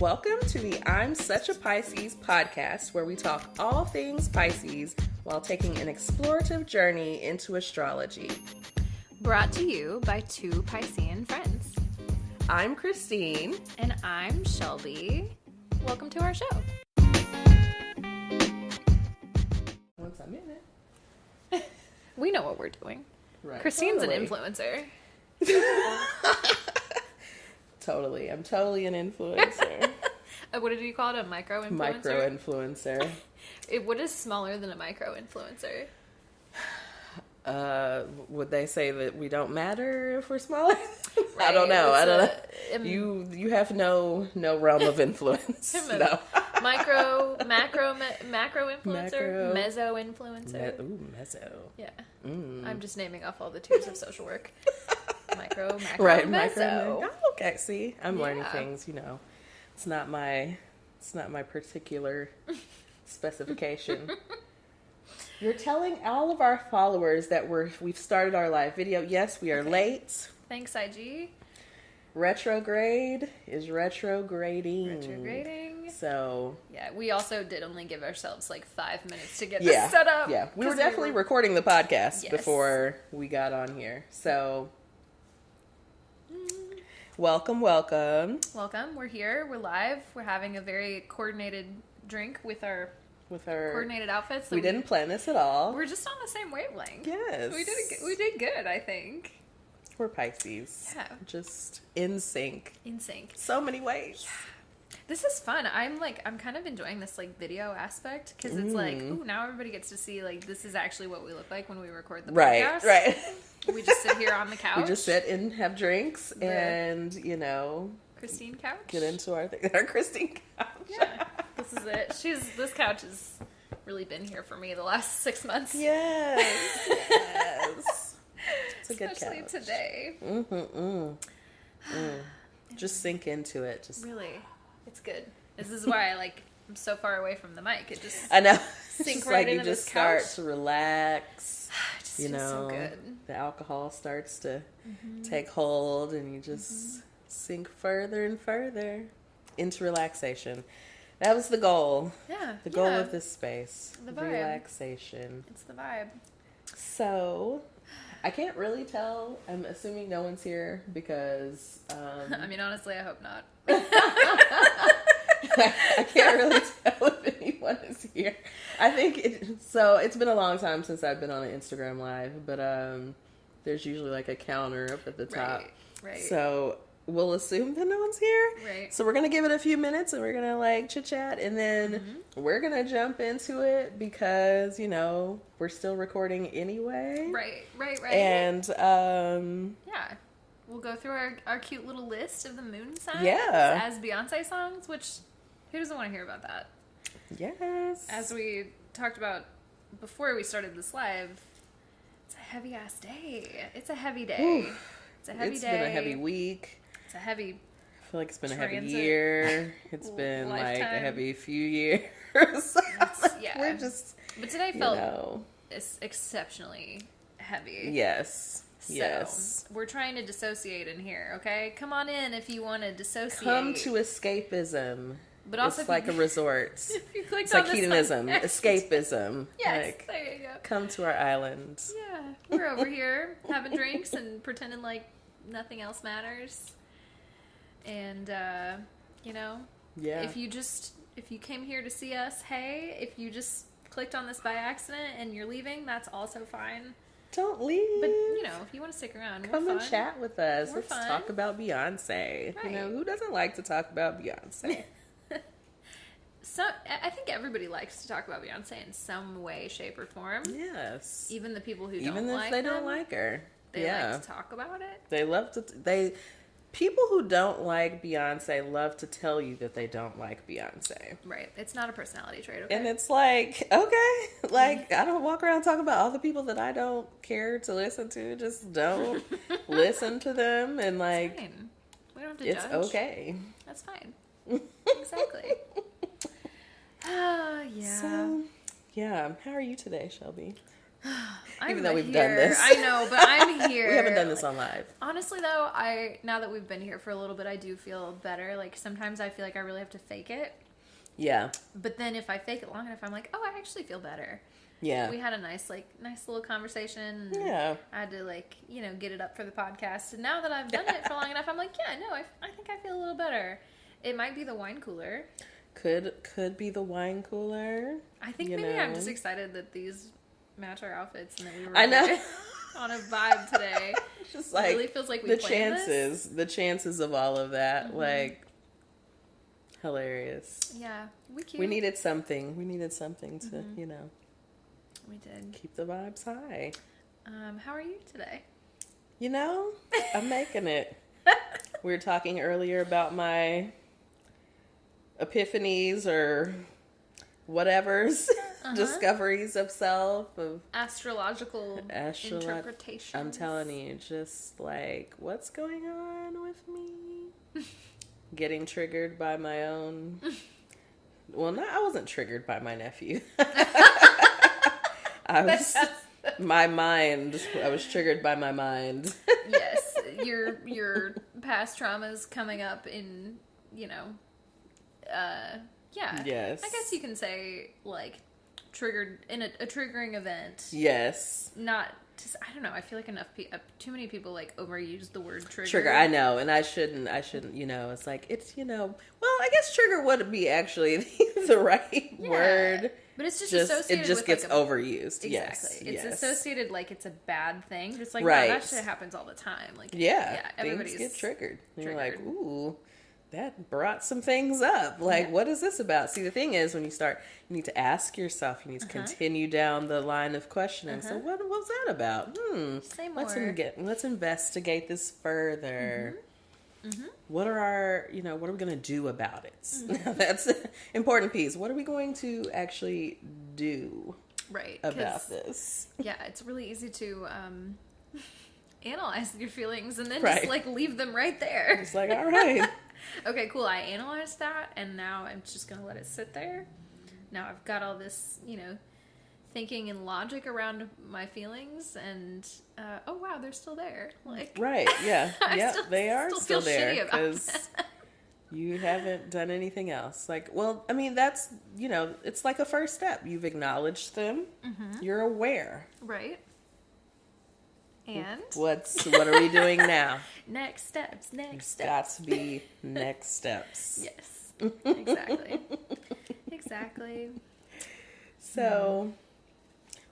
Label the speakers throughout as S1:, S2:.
S1: Welcome to the I'm Such a Pisces podcast, where we talk all things Pisces while taking an explorative journey into astrology.
S2: Brought to you by two Piscean friends.
S1: I'm Christine.
S2: And I'm Shelby. Welcome to our show.
S1: Once I'm in it.
S2: We know what we're doing.
S1: Right.
S2: Christine's
S1: Totally.
S2: an influencer.
S1: Totally. I'm totally an influencer.
S2: What did you call it? A micro-influencer?
S1: Micro-influencer.
S2: What is smaller than a micro-influencer?
S1: Would they say that we don't matter if we're smaller?
S2: Right.
S1: I don't know. You have no realm of influence. No.
S2: Macro influencer, meso influencer.
S1: Meso.
S2: Yeah. I'm just naming off all the tiers of social work. Macro,
S1: right,
S2: meso.
S1: Okay, see, I'm learning things. You know, it's not my particular specification. You're telling all of our followers that we've started our live video. Yes, we are late.
S2: Thanks, IG.
S1: Retrograde is retrograding. So
S2: yeah, we also did only give ourselves like 5 minutes to get this set up.
S1: Yeah, we were definitely recording the podcast before we got on here. So welcome.
S2: We're here. We're live. We're having a very coordinated drink with our coordinated outfits.
S1: We didn't plan this at all.
S2: We're just on the same wavelength.
S1: Yes.
S2: We did good, I think.
S1: We're Pisces.
S2: Yeah.
S1: Just in sync.
S2: In sync.
S1: So many ways.
S2: Yeah. This is fun. I'm kind of enjoying this like video aspect because it's like, ooh, now everybody gets to see like this is actually what we look like when we record the podcast.
S1: Right.
S2: We just sit here on the couch.
S1: We just sit and have drinks and, you know,
S2: Christine couch.
S1: Get into our Christine couch.
S2: Yeah. This is it. This couch has really been here for me the last 6 months.
S1: Yes. It's a good
S2: Especially
S1: couch.
S2: today.
S1: Just sink into it. Just
S2: really, it's good. This is why I'm so far away from the mic. It just
S1: I know.
S2: Sink
S1: just
S2: right
S1: like
S2: into
S1: you just
S2: this couch.
S1: start to relax.
S2: It just
S1: you
S2: feels
S1: know,
S2: so good.
S1: The alcohol starts to take hold, and you just sink further and further into relaxation. That was the goal.
S2: Yeah.
S1: The goal of this space.
S2: The vibe.
S1: Relaxation.
S2: It's the vibe.
S1: So, I can't really tell. I'm assuming no one's here because...
S2: I mean, honestly, I hope not.
S1: I can't really tell if anyone is here. I think it's been a long time since I've been on an Instagram live, but there's usually like a counter up at the top.
S2: Right.
S1: So we'll assume that no one's here.
S2: Right.
S1: So we're going to give it a few minutes and we're going to like chit chat and then we're going to jump into it because, you know, we're still recording anyway.
S2: Right.
S1: And
S2: yeah. We'll go through our cute little list of the moon signs as Beyonce songs, which who doesn't want to hear about that?
S1: yes.
S2: As we talked about before we started this live, it's a heavy ass day. It's a heavy day.
S1: Oof.
S2: It's a heavy day.
S1: It's been a heavy week.
S2: It's a heavy
S1: I feel like it's been a heavy
S2: transit
S1: year. It's been
S2: lifetime.
S1: like a heavy few years.
S2: Yeah.
S1: We're just,
S2: but today felt exceptionally heavy.
S1: Yes.
S2: So,
S1: yes.
S2: we're trying to dissociate in here, okay? Come on in if you want to dissociate.
S1: Come to escapism.
S2: But also
S1: it's like a resort.
S2: If you clicked
S1: It's
S2: on
S1: like
S2: this
S1: hedonism.
S2: one-
S1: Escapism.
S2: Yes,
S1: Like,
S2: there you go.
S1: come to our island.
S2: Yeah, we're over here having drinks and pretending like nothing else matters. And, you know,
S1: Yeah.
S2: if you came here to see us, hey, if you just clicked on this by accident and you're leaving, that's also fine.
S1: Don't leave.
S2: But, you know, if you want to stick around,
S1: Come
S2: we're
S1: and
S2: fun.
S1: chat with us.
S2: We're
S1: Let's
S2: fun.
S1: talk about Beyonce.
S2: Right.
S1: You know, who doesn't like to talk about Beyonce?
S2: So I think everybody likes to talk about Beyonce in some way, shape, or form.
S1: Yes.
S2: Even the people who
S1: Even
S2: don't
S1: if
S2: like
S1: they
S2: them,
S1: don't like her.
S2: they like to talk about it.
S1: They love to. People who don't like Beyonce love to tell you that they don't like Beyonce.
S2: Right. It's not a personality trait, okay?
S1: And it's like, okay, like I don't walk around talking about all the people that I don't care to listen to. Just don't listen to them, and like,
S2: it's fine. We don't have to
S1: it's
S2: judge.
S1: okay.
S2: That's fine. Exactly. Yeah.
S1: So, yeah. How are you today, Shelby? Even though we've done this.
S2: I know, but I'm here.
S1: We haven't done this on live.
S2: Honestly, though, now that we've been here for a little bit, I do feel better. Like, sometimes I feel like I really have to fake it.
S1: Yeah.
S2: But then if I fake it long enough, I'm like, oh, I actually feel better.
S1: Yeah.
S2: We had a nice little conversation. And
S1: yeah.
S2: I had to, get it up for the podcast. And now that I've done it for long enough, I'm like, yeah, no, I think I feel a little better. It might be the wine cooler.
S1: Could be the wine cooler.
S2: I think maybe I'm just excited that these match our outfits and that we were
S1: I know.
S2: on a vibe today.
S1: It's just like,
S2: it really feels like we planned
S1: the chances of all of that,
S2: Mm-hmm.
S1: Hilarious.
S2: Yeah, cute.
S1: We needed something. We needed something to,
S2: Mm-hmm. We did.
S1: keep the vibes high.
S2: How are you today?
S1: I'm making it. We were talking earlier about my epiphanies or whatever's discoveries of self, of
S2: astrological interpretations.
S1: I'm telling you, just like, what's going on with me? Getting triggered by my own. Well, I wasn't triggered by my nephew. I was triggered by my mind.
S2: Yes, your past traumas coming up in, yeah.
S1: Yes.
S2: I guess you can say, triggered in a triggering event.
S1: Yes.
S2: Not, I don't know, I feel like too many people, overuse the word trigger.
S1: Trigger, I know, and I shouldn't, it's like, it's, well, I guess trigger wouldn't be actually the right word.
S2: But it's just associated
S1: it just
S2: with,
S1: gets overused.
S2: Exactly.
S1: Yes.
S2: It's associated like it's a bad thing. Just like,
S1: right.
S2: wow, that shit happens all the time.
S1: Everybody's things get triggered. And you're like, ooh, that brought some things up. What is this about? See, the thing is, when you need to ask yourself, you need to continue down the line of questioning. So what was that about?
S2: Say more.
S1: Let's investigate this further. What are what are we going to do about it? That's an important piece. What are we going to actually do about this?
S2: Yeah, it's really easy to analyze your feelings and then just leave them right there.
S1: It's like, all right.
S2: Okay, cool. I analyzed that and now I'm just going to let it sit there. Now I've got all this, thinking and logic around my feelings and oh wow, they're still there.
S1: Right, yeah. Yeah, they are still there because you haven't done anything else. That's, it's like a first step. You've acknowledged them. You're aware.
S2: Right. And
S1: what are we doing now?
S2: Next steps.
S1: It's got to be next steps.
S2: Yes. Exactly. Exactly.
S1: So,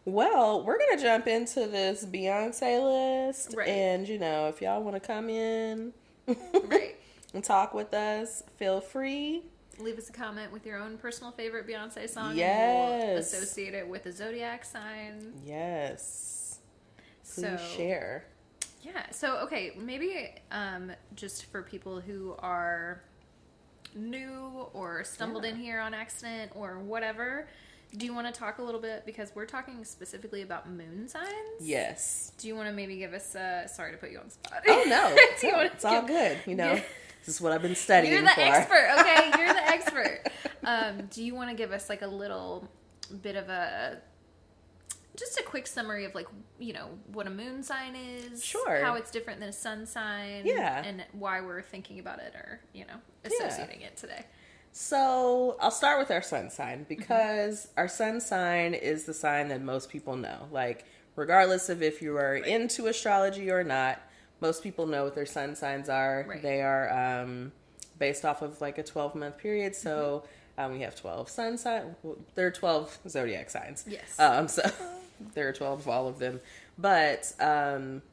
S1: well, we're going to jump into this Beyonce list.
S2: Right.
S1: And, if y'all want to come in
S2: right.
S1: and talk with us, feel free.
S2: Leave us a comment with your own personal favorite Beyonce song.
S1: Yes.
S2: And we'll associate it with a zodiac sign.
S1: Yes. Please share.
S2: Yeah. So, okay, maybe just for people who are new or stumbled in here on accident or whatever, do you want to talk a little bit, because we're talking specifically about moon signs? Yes. Do you want to maybe give us sorry to put you on the spot.
S1: Oh, no. It's all good. This is what I've been studying for.
S2: You're the expert, okay? You're the expert. Do you want to give us a little bit of just a quick summary of what a moon sign is? Sure. How it's different than a sun sign. Yeah. And why we're thinking about it or, associating it today.
S1: So I'll start with our sun sign, because our sun sign is the sign that most people know. Regardless of if you are into astrology or not, most people know what their sun signs are. Right. They are based off of a 12-month period. So we have 12 sun signs. There are 12 zodiac signs. Yes. So there are 12 of all of them. But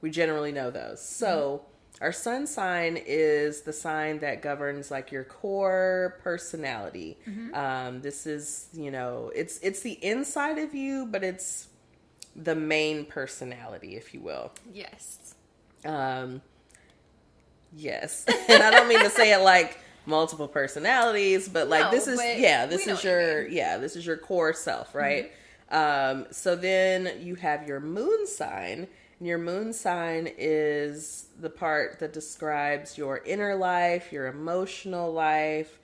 S1: we generally know those. So our sun sign is the sign that governs your core personality. This is, it's the inside of you, but it's the main personality, if you will. Yes. Yes. And I don't mean to say it multiple personalities, but this is your core self, right? So then you have your moon sign. And your moon sign is the part that describes your inner life, your emotional life,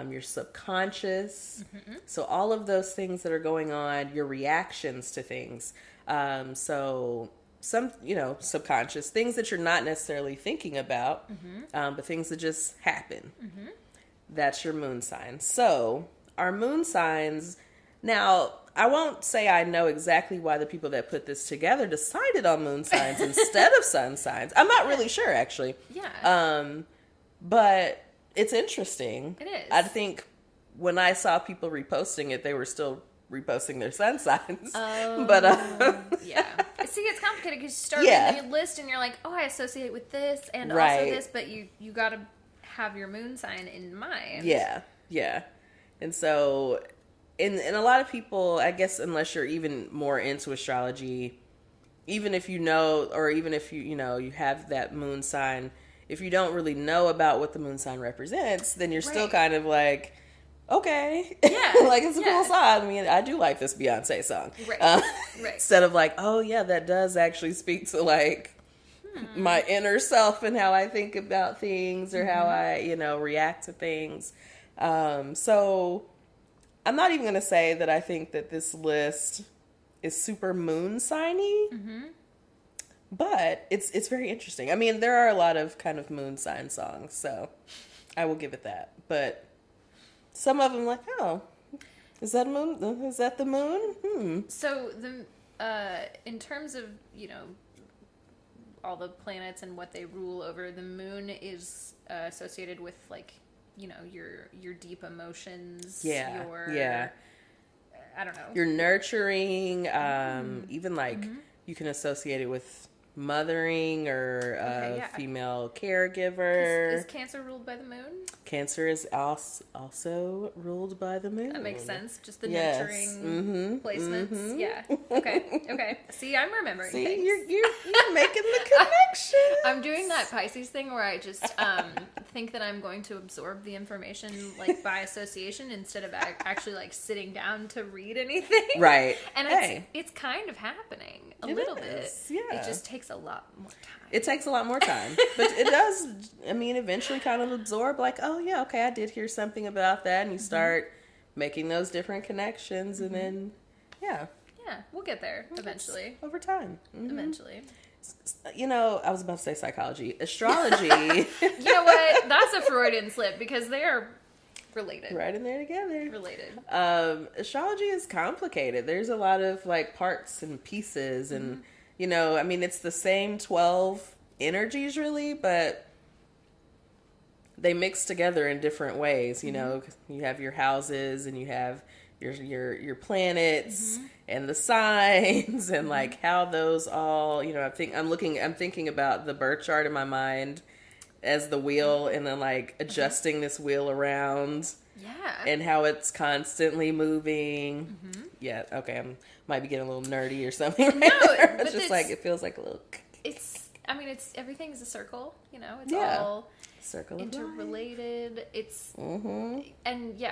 S1: your subconscious. So all of those things that are going on, your reactions to things. So some, subconscious things that you're not necessarily thinking about, but things that just happen. That's your moon sign. So our moon signs, now I won't say I know exactly why the people that put this together decided on moon signs instead of sun signs. I'm not really sure, actually.
S2: Yeah.
S1: But it's interesting.
S2: It is.
S1: I think when I saw people reposting it, they were still reposting their sun signs.
S2: Oh,
S1: but
S2: yeah. See, it's complicated because you start reading your list and you're like, oh, I associate with this and also this, but you got to have your moon sign in mind.
S1: Yeah, yeah. And so, and a lot of people, I guess, unless you're even more into astrology, even if you know, or even if you you have that moon sign, if you don't really know about what the moon sign represents, then you're still kind of like, okay.
S2: Yeah.
S1: Like, it's a cool song. I mean, I do like this Beyonce song.
S2: Right.
S1: Instead of like, oh yeah, that does actually speak to like my inner self and how I think about things or how I, react to things. So I'm not even going to say that I think that this list is super moon signy, but it's very interesting. I mean, there are a lot of kind of moon sign songs, so I will give it that. But some of them, like, oh, is that moon? Is that the moon?
S2: So in terms of all the planets and what they rule over, the moon is associated with like your deep emotions.
S1: Yeah.
S2: I don't know.
S1: You're nurturing. Even like you can associate it with mothering or female caregiver.
S2: Is Cancer ruled by the moon?
S1: Cancer is also ruled by the moon.
S2: That makes sense. Just the nurturing placements. Yeah. Okay. See, I'm remembering things.
S1: You're making the connection.
S2: I'm doing that Pisces thing where I just think that I'm going to absorb the information like by association instead of actually like sitting down to read anything.
S1: Right.
S2: And it's kind of happening a little bit.
S1: Yeah.
S2: It just takes a lot more time.
S1: It takes a lot more time. But it does, I mean, eventually kind of absorb like, oh yeah, okay, I did hear something about that. And you start making those different connections and then, yeah.
S2: Yeah, we'll get there eventually.
S1: Over time.
S2: Eventually.
S1: I was about to say psychology. Astrology.
S2: You know what? That's a Freudian slip because they are related.
S1: Right in there together.
S2: Related.
S1: Astrology is complicated. There's a lot of like parts and pieces and, I mean, it's the same 12 energies really, but they mix together in different ways. You have your houses and you have your planets and the signs and like how those all, I'm thinking about the birth chart in my mind as the wheel and then like adjusting this wheel around.
S2: Yeah.
S1: And how it's constantly moving. Yeah, okay, I might be getting a little nerdy or something. Right?
S2: No, but
S1: it's just like, it feels like a little...
S2: everything's a circle, it's all
S1: circle
S2: interrelated. It's, and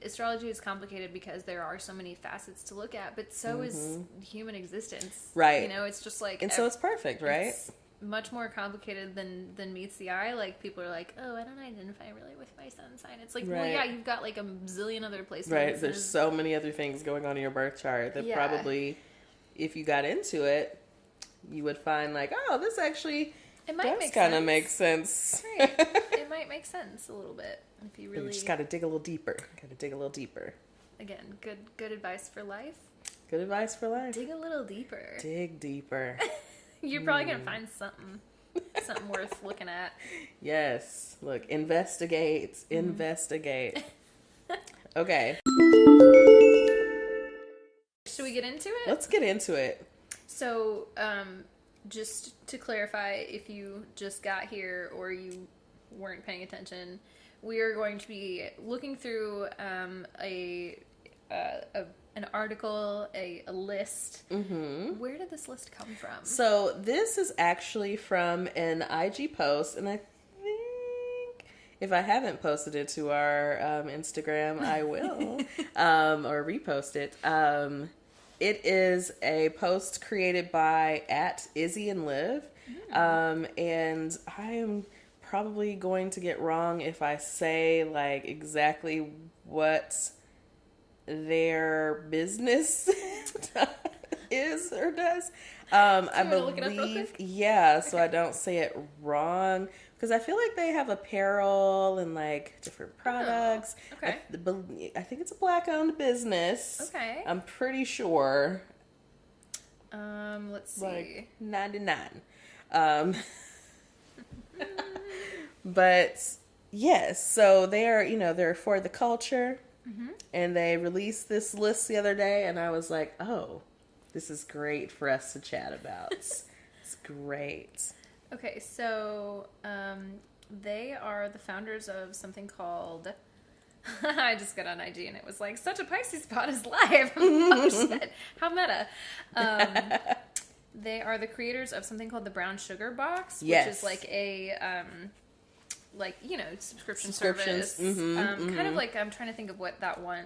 S2: astrology is complicated because there are so many facets to look at, but so is human existence.
S1: Right.
S2: It's just like...
S1: And so it's perfect, right?
S2: It's much more complicated than meets the eye. Like, people are like, oh, I don't identify really with my sun sign. It's like, well, yeah, you've got like a zillion other placements.
S1: Right, there's so many other things going on in your birth chart that probably, if you got into it, you would find like, oh, this actually does kind of make sense.
S2: Right. It might make sense a little bit if you really...
S1: You just got to dig a little deeper.
S2: Again, good advice for life.
S1: Good advice for life.
S2: Dig a little deeper.
S1: Dig deeper.
S2: You're probably going to find something worth looking at.
S1: Yes. Look, investigate. Okay.
S2: Should we get into it?
S1: Let's get into it.
S2: So, just to clarify, if you just got here or you weren't paying attention, we are going to be looking through an article, a list. Where did this list come from?
S1: So this is actually from an IG post, and I think if I haven't posted it to our Instagram, I will, or repost it. It is a post created by @Izzy Liv, and I am probably going to get wrong if I say like exactly what their business is or does.
S2: I believe,
S1: yeah, so I don't say it wrong. Because I feel like they have apparel and like different products.
S2: Oh, okay.
S1: I think it's a black-owned business.
S2: Okay.
S1: I'm pretty sure.
S2: Let's see.
S1: Like 99. But yes, so they're for the culture. Mm-hmm. And they released this list the other day, and I was like, oh, this is great for us to chat about. It's great.
S2: Okay, so they are the founders of something called... I just got on IG, and it was like, such a Pisces pod is live. Oh, shit. How meta. They are the creators of something called the Brown Sugar Box, which is like a... subscription service.
S1: Mm-hmm,
S2: kind of like, I'm trying to think of what that one,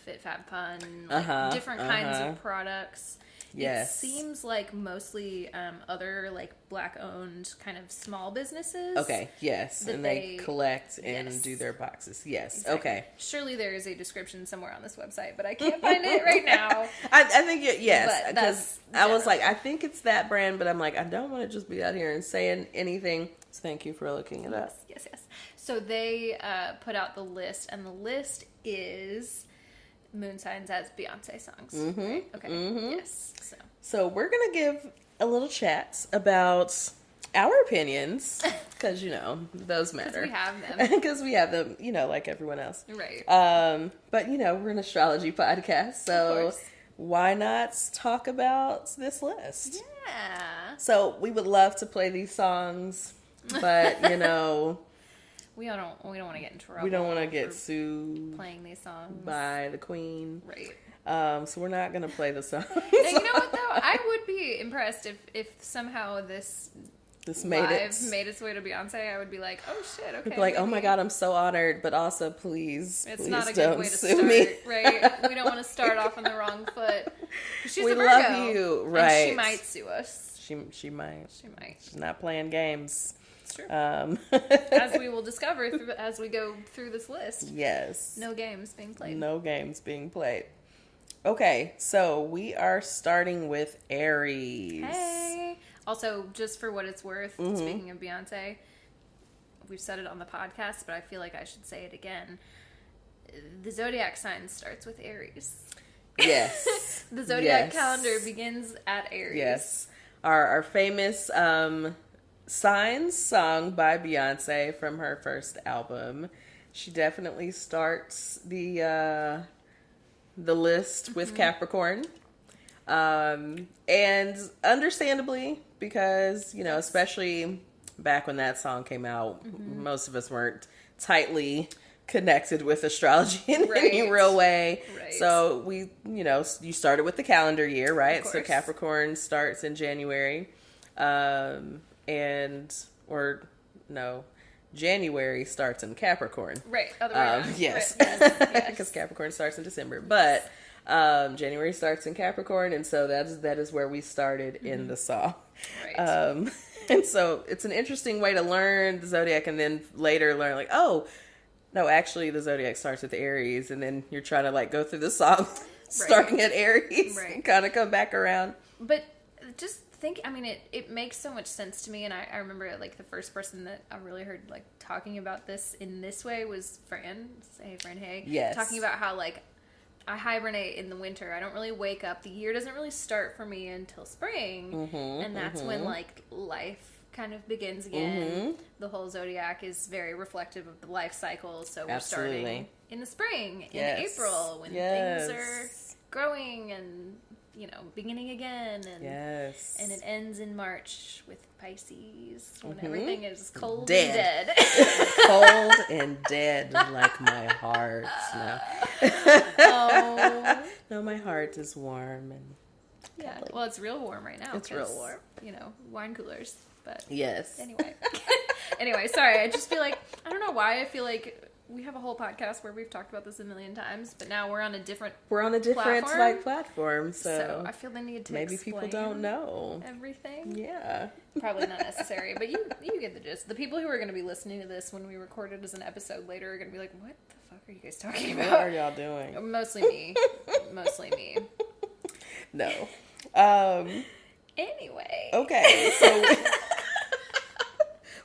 S2: Fit Fab Fun, like different kinds of products.
S1: Yes.
S2: It seems like mostly other like black-owned kind of small businesses.
S1: Okay, yes. And they collect and do their boxes. Yes, exactly. Okay.
S2: Surely there is a description somewhere on this website, but I can't find it right now.
S1: I think, yes. Because I was like, I think it's that brand, but I'm like, I don't want to just be out here and saying anything. So thank you for looking it up.
S2: Yes. So they put out the list, and the list is... Moon signs as Beyonce songs.
S1: Mm-hmm.
S2: Right? Okay.
S1: Mm-hmm.
S2: Yes.
S1: So we're going to give a little chat about our opinions, because, those matter.
S2: Because we have them.
S1: Because we have them, like everyone else.
S2: Right.
S1: But, we're an astrology podcast, so why not talk about this list?
S2: Yeah.
S1: So we would love to play these songs, but,
S2: We don't want to get in trouble.
S1: We don't want to get sued
S2: playing these songs
S1: by the queen.
S2: Right.
S1: So we're not going to play the songs.
S2: Now, you know what, though? I would be impressed if somehow this
S1: made
S2: its way to Beyonce. I would be like, oh, shit, okay.
S1: Like, oh, my God, I'm so honored. But also, please
S2: not a good
S1: don't
S2: way to
S1: sue
S2: start,
S1: me.
S2: Right? We don't want to start off on the wrong foot. She's a Virgo.
S1: Love you. Right.
S2: And she might sue us.
S1: She might. She's not playing games.
S2: It's true. As we will discover as we go through this list.
S1: Yes.
S2: No games being played.
S1: No games being played. Okay, so we are starting with Aries.
S2: Hey. Also, just for what it's worth, speaking of Beyonce, we've said it on the podcast, but I feel like I should say it again. The zodiac sign starts with Aries.
S1: Yes.
S2: The zodiac calendar begins at Aries.
S1: Yes. Our famous Signs sung by Beyonce from her first album. She definitely starts the list with Capricorn. And understandably, because, especially back when that song came out, most of us weren't tightly connected with astrology in any real way. Right. So we, you started with the calendar year, right? So Capricorn starts in January. January starts in Capricorn.
S2: Right. Other way around.
S1: Yes.
S2: Yes.
S1: Because Capricorn starts in December. But January starts in Capricorn, and so that is where we started in the song. Right. And so it's an interesting way to learn the zodiac, and then later learn like, oh, no, actually the zodiac starts with Aries, and then you're trying to like go through the song starting at Aries and kind of come back around.
S2: But just think, it makes so much sense to me, and I remember like the first person that I really heard like talking about this in this way was Fran. Hey, Fran, hey.
S1: Yes.
S2: Talking about how like I hibernate in the winter. I don't really wake up. The year doesn't really start for me until spring, and that's when like life kind of begins again. The whole zodiac is very reflective of the life cycle, so we're starting in the spring, in April, when things are growing and beginning again, and and it ends in March with Pisces, when everything is cold and dead.
S1: Cold and dead, like my heart. No.
S2: Oh.
S1: No, my heart is warm and cuddly.
S2: Well, it's real warm right now.
S1: It's real warm.
S2: Wine coolers. But
S1: yes.
S2: Anyway, sorry. I just feel like, I don't know why I feel like we have a whole podcast where we've talked about this a million times, but now we're on a different
S1: platform.
S2: So I feel the need to
S1: maybe people don't know
S2: everything.
S1: Yeah.
S2: Probably not necessary, but you get the gist. The people who are going to be listening to this when we record it as an episode later are going to be like, what the fuck are you guys talking about?
S1: What are y'all doing?
S2: Mostly me.
S1: No.
S2: Anyway.
S1: Okay, so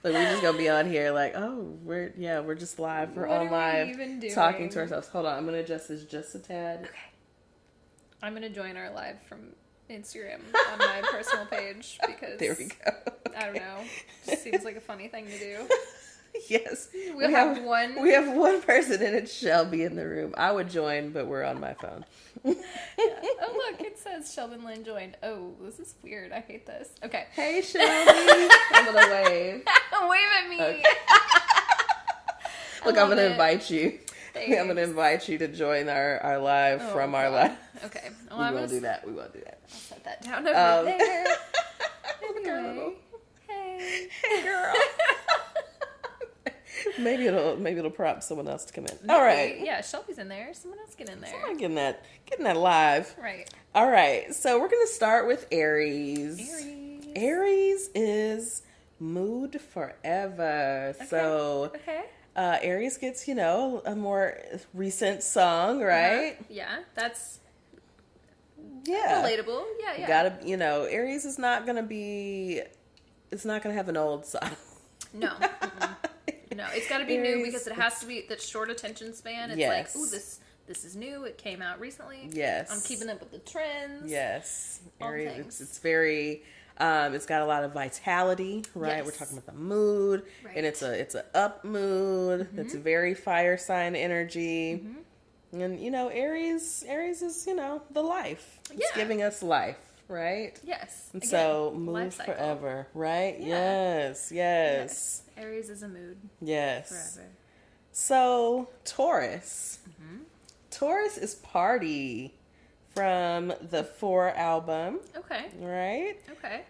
S1: like we're just gonna be on here like, oh, we're just live. We're
S2: What
S1: on
S2: are we
S1: live
S2: even doing?
S1: talking to ourselves. Hold on, I'm gonna adjust this just a tad.
S2: Okay. I'm gonna join our live from Instagram on my personal page because
S1: There we go.
S2: I don't know. Just seems like a funny thing to do.
S1: Yes.
S2: We have one.
S1: We have one person and it's Shelby in the room. I would join, but we're on my phone.
S2: Yeah. Oh look, it says Sheldon Lynn joined. Oh, this is weird. I hate this. Okay.
S1: Hey Shelby. I'm gonna wave.
S2: Wave at me.
S1: Okay. Look, I'm gonna invite you.
S2: Thanks.
S1: I'm gonna invite you to join our live from our live.
S2: Okay.
S1: Well, we won't do that. We won't do that.
S2: I'll set that down over there. Anyway.
S1: Hey girl. Maybe it'll prompt someone else to come in. Maybe. All right.
S2: Yeah, Shelby's in there. Someone else get in there.
S1: Someone getting that live.
S2: Right.
S1: All right. So we're gonna start with Aries. Aries is mood forever. Okay. So Aries gets, a more recent song, right?
S2: Yeah, that's
S1: relatable.
S2: Yeah.
S1: Gotta, Aries is not gonna have an old song.
S2: No. No, it's got to be new because it has to be that short attention span. It's like, ooh, this is new. It came out recently.
S1: Yes.
S2: I'm keeping up with the trends.
S1: Yes. Aries, it's very, it's got a lot of vitality, right? Yes. We're talking about the mood, and it's a up mood. Mm-hmm. It's very fire sign energy. Mm-hmm. And, Aries is, the life. It's giving us life. Right?
S2: Yes.
S1: And so move forever, right? Yeah. Yes.
S2: Aries is a mood.
S1: Yes.
S2: Forever.
S1: So Taurus. Mm-hmm. Taurus is Party from the 4 album.
S2: Okay.
S1: Right?
S2: Okay.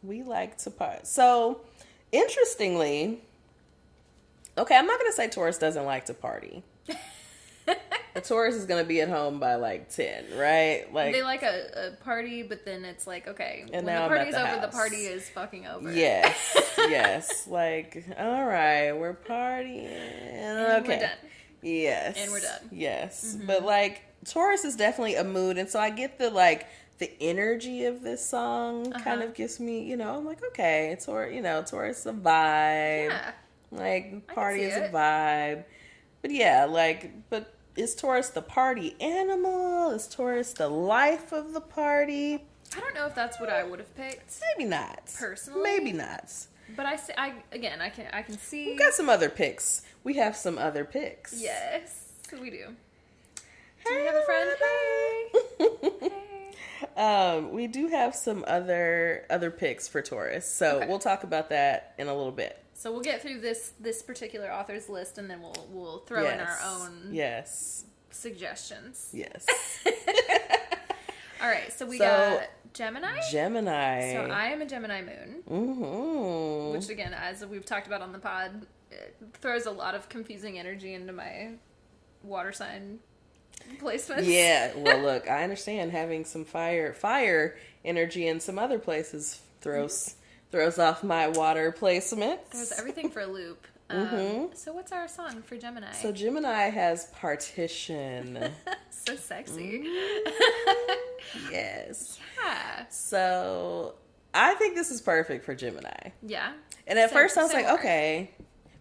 S1: We like to party. So interestingly, okay, I'm not gonna say Taurus doesn't like to party. A Taurus is going to be at home by like 10, right? Like
S2: they like a party, but then it's like, okay,
S1: and
S2: when
S1: now
S2: the party's over,
S1: house.
S2: The party is fucking over.
S1: Yes, yes. Like, all right, we're partying.
S2: And
S1: okay.
S2: we're done.
S1: Yes.
S2: And we're done.
S1: Yes. Mm-hmm. But like, Taurus is definitely a mood. And so I get the energy of this song kind of gives me, I'm like, okay, Taurus is a vibe. Yeah. Like, party is a vibe. But yeah, but is Taurus the party animal? Is Taurus the life of the party?
S2: I don't know if that's what I would have picked.
S1: Maybe not.
S2: Personally.
S1: Maybe not.
S2: But I can see.
S1: We've got some other picks. We have some other picks.
S2: Yes, we do. Do we have a friend? Hey.
S1: We do have some other picks for Taurus. So we'll talk about that in a little bit.
S2: So we'll get through this particular author's list, and then we'll throw in our own suggestions.
S1: Yes.
S2: All right. So we got Gemini.
S1: Gemini.
S2: So I am a Gemini moon.
S1: Mm-hmm.
S2: Which again, as we've talked about on the pod, it throws a lot of confusing energy into my water sign placements.
S1: Yeah. Well, look, I understand having some fire energy in some other places throws off my water placement.
S2: Throws everything for a loop. So what's our song for Gemini?
S1: So Gemini has Partition.
S2: So sexy.
S1: Yes.
S2: Yeah.
S1: So I think this is perfect for Gemini.
S2: Yeah.
S1: And at first I was like, okay,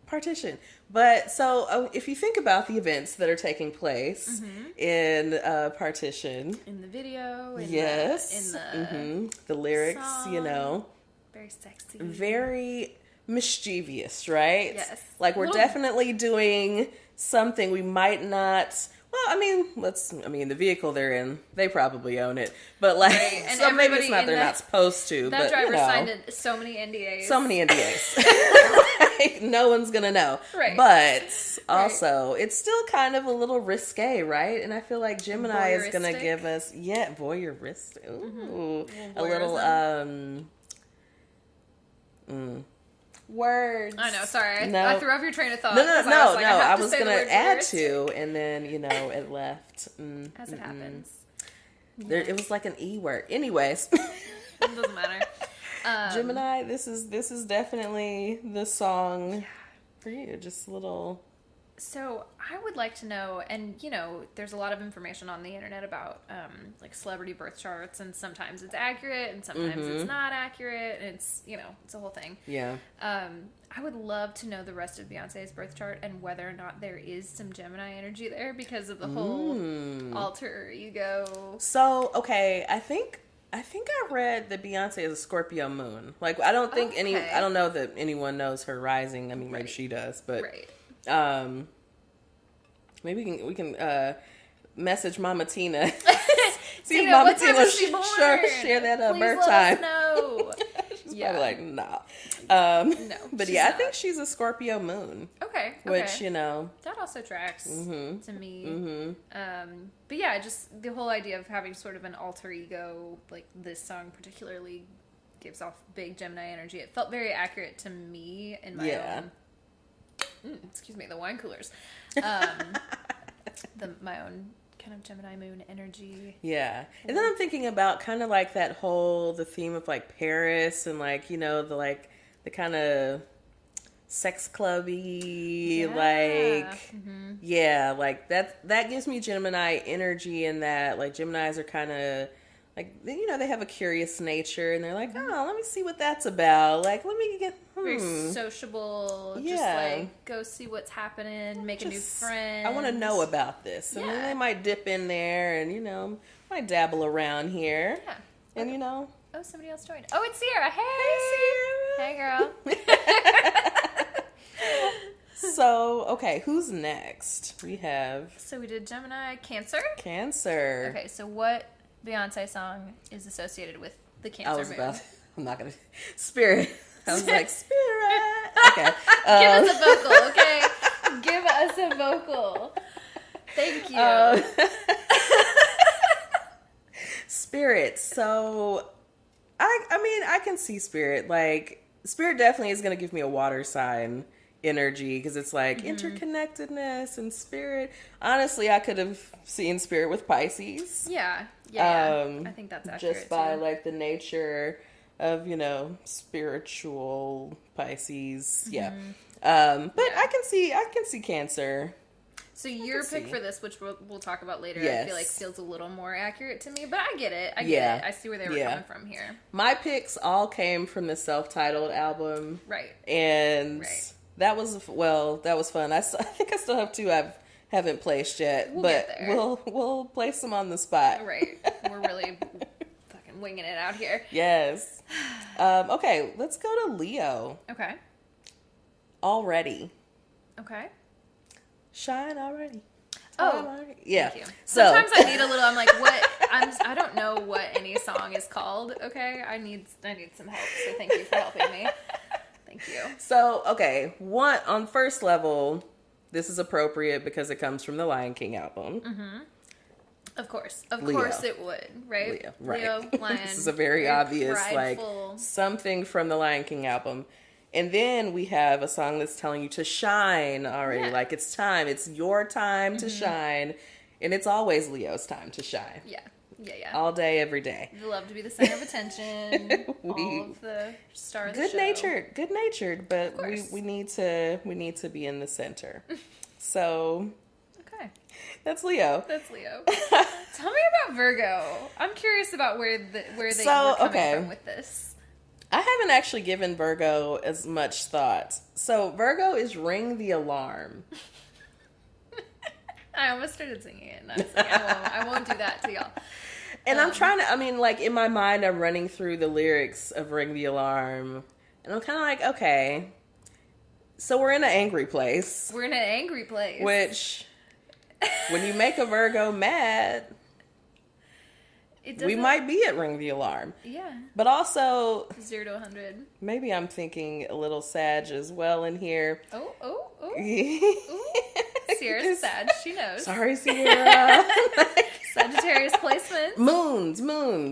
S1: Partition. But so if you think about the events that are taking place in Partition.
S2: In the video. In
S1: the lyrics,
S2: song. Very sexy.
S1: Very mischievous, right?
S2: Yes.
S1: Like we're definitely doing something we might not. Well, I mean, the vehicle they're in, they probably own it. But
S2: and
S1: so maybe it's not they're not supposed to.
S2: That
S1: but,
S2: driver signed so many NDAs.
S1: So many NDAs. No one's going to know.
S2: Right.
S1: But also, it's still kind of a little risque, right? And I feel like Gemini is going to give us, voyeuristic. Ooh. A little, words.
S2: I know. Sorry, I threw off your train of thought.
S1: No. I was going to add to, and then it left.
S2: As it happens.
S1: It was like an E word. Anyways,
S2: it doesn't matter.
S1: Gemini, this is definitely the song for you. Just a little
S2: So I would like to know, and there's a lot of information on the internet about like celebrity birth charts, and sometimes it's accurate and sometimes it's not accurate. And it's it's a whole thing.
S1: Yeah.
S2: I would love to know the rest of Beyonce's birth chart and whether or not there is some Gemini energy there because of the whole alter ego.
S1: So okay, I think I read that Beyonce is a Scorpio moon. Like I don't think I don't know that anyone knows her rising. I mean, maybe she does, but.
S2: Right.
S1: Maybe we can message Mama Tina. See
S2: Tina,
S1: if Mama
S2: what time
S1: Tina
S2: was she born?
S1: share that
S2: Please
S1: birth
S2: let
S1: time.
S2: us know.
S1: She's
S2: Yeah.
S1: probably like, nah.
S2: No,
S1: but
S2: she's
S1: yeah,
S2: not.
S1: I think she's a Scorpio moon.
S2: Okay.
S1: Which,
S2: that also tracks to me. But yeah, just the whole idea of having sort of an alter ego, like this song particularly gives off big Gemini energy. It felt very accurate to me in my own. Excuse me, the wine coolers. My own kind of Gemini moon energy.
S1: Yeah. And then I'm thinking about kind of like the theme of like Paris and like, the kind of sex clubby, like that gives me Gemini energy in that like Geminis are kind of like, they have a curious nature and they're like, oh, let me see what that's about. Like, let me get
S2: very sociable.
S1: Yeah.
S2: Just like go see what's happening, make a new friend.
S1: I want to know about this. And then they might dip in there and, might dabble around here.
S2: Yeah.
S1: And,
S2: Oh, somebody else joined. Oh, it's Sierra. Hey, Sierra. Hey, girl.
S1: So, okay, who's next?
S2: So we did Gemini, Cancer.
S1: Cancer.
S2: Okay, so what Beyonce song is associated with the Cancer moon?
S1: I'm not going to. Spirit. I was like, Spirit. Okay.
S2: Give us a vocal, okay? Give us a vocal. Thank you.
S1: Spirit. So, I mean, I can see Spirit. Like, Spirit definitely is going to give me a water sign energy because it's like interconnectedness and Spirit. Honestly, I could have seen Spirit with Pisces.
S2: Yeah. I think that's accurate
S1: just by like the nature of spiritual Pisces. Yeah. But I can see Cancer.
S2: So your pick for this, which we'll talk about later,
S1: yes.
S2: I feel like feels a little more accurate to me, but I get it. I get it. I see where they were coming from here.
S1: My picks all came from the self-titled album,
S2: right?
S1: And that was fun. I think I still have two I haven't placed yet, but we'll place them on the spot.
S2: Right. We're really fucking winging it out here.
S1: Yes. Okay, let's go to Leo.
S2: Okay.
S1: Already.
S2: Okay.
S1: Shine already.
S2: Already.
S1: Yeah.
S2: Thank you. Sometimes I need a little. I'm like, what? I don't know what any song is called. Okay. I need some help. So thank you for helping me. Thank you.
S1: So okay, on first level, this is appropriate because it comes from the Lion King album.
S2: Mm-hmm. Of course
S1: Leo.
S2: it would, right?
S1: Leo, right.
S2: Leo, Lion.
S1: This is a very obvious,
S2: prideful.
S1: like something from the Lion King album. And then we have a song that's telling you to shine already.
S2: Yeah.
S1: Like it's time. It's your time to shine. And it's always Leo's time to shine.
S2: Yeah.
S1: All day, every day.
S2: We love to be the center of attention. All of the star of the show.
S1: Good natured, but we need to be in the center. So
S2: okay.
S1: That's Leo.
S2: Tell me about Virgo. I'm curious about where they were coming from with this.
S1: I haven't actually given Virgo as much thought. So Virgo is Ring the Alarm.
S2: I almost started singing it, and I was like, I won't do that to y'all.
S1: And I'm trying to, like in my mind, I'm running through the lyrics of Ring the Alarm. And I'm kind of like, okay, so we're in an angry place. Which, when you make a Virgo mad, we might be at Ring the Alarm.
S2: Yeah.
S1: But also
S2: 0 to 100.
S1: Maybe I'm thinking a little Sag as well in here.
S2: Oh. Ooh. Sierra's Sag. She knows.
S1: Sorry, Sierra.
S2: Sagittarius placements.
S1: Moons.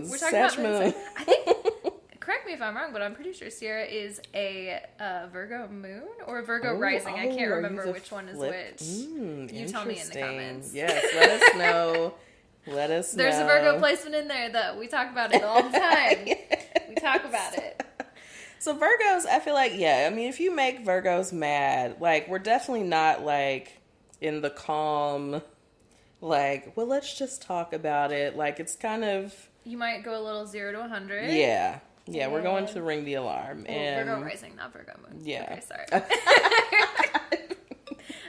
S2: We're talking about moons. I think, correct me if I'm wrong, but I'm pretty sure Sierra is a Virgo moon or a Virgo rising. I can't remember which one is which. You tell me in the comments.
S1: Yes, let us know.
S2: There's a Virgo placement in there, though. We talk about it all the time.
S1: Yes.
S2: We talk about it.
S1: So Virgos, I feel like, if you make Virgos mad, like, we're definitely not, like, in the calm, like, well, let's just talk about it. Like, it's kind of...
S2: You might go a little 0 to 100.
S1: Yeah. Yeah, we're going to ring the alarm.
S2: Oh,
S1: and
S2: Virgo rising, not Virgo moon.
S1: Yeah.
S2: Okay, sorry.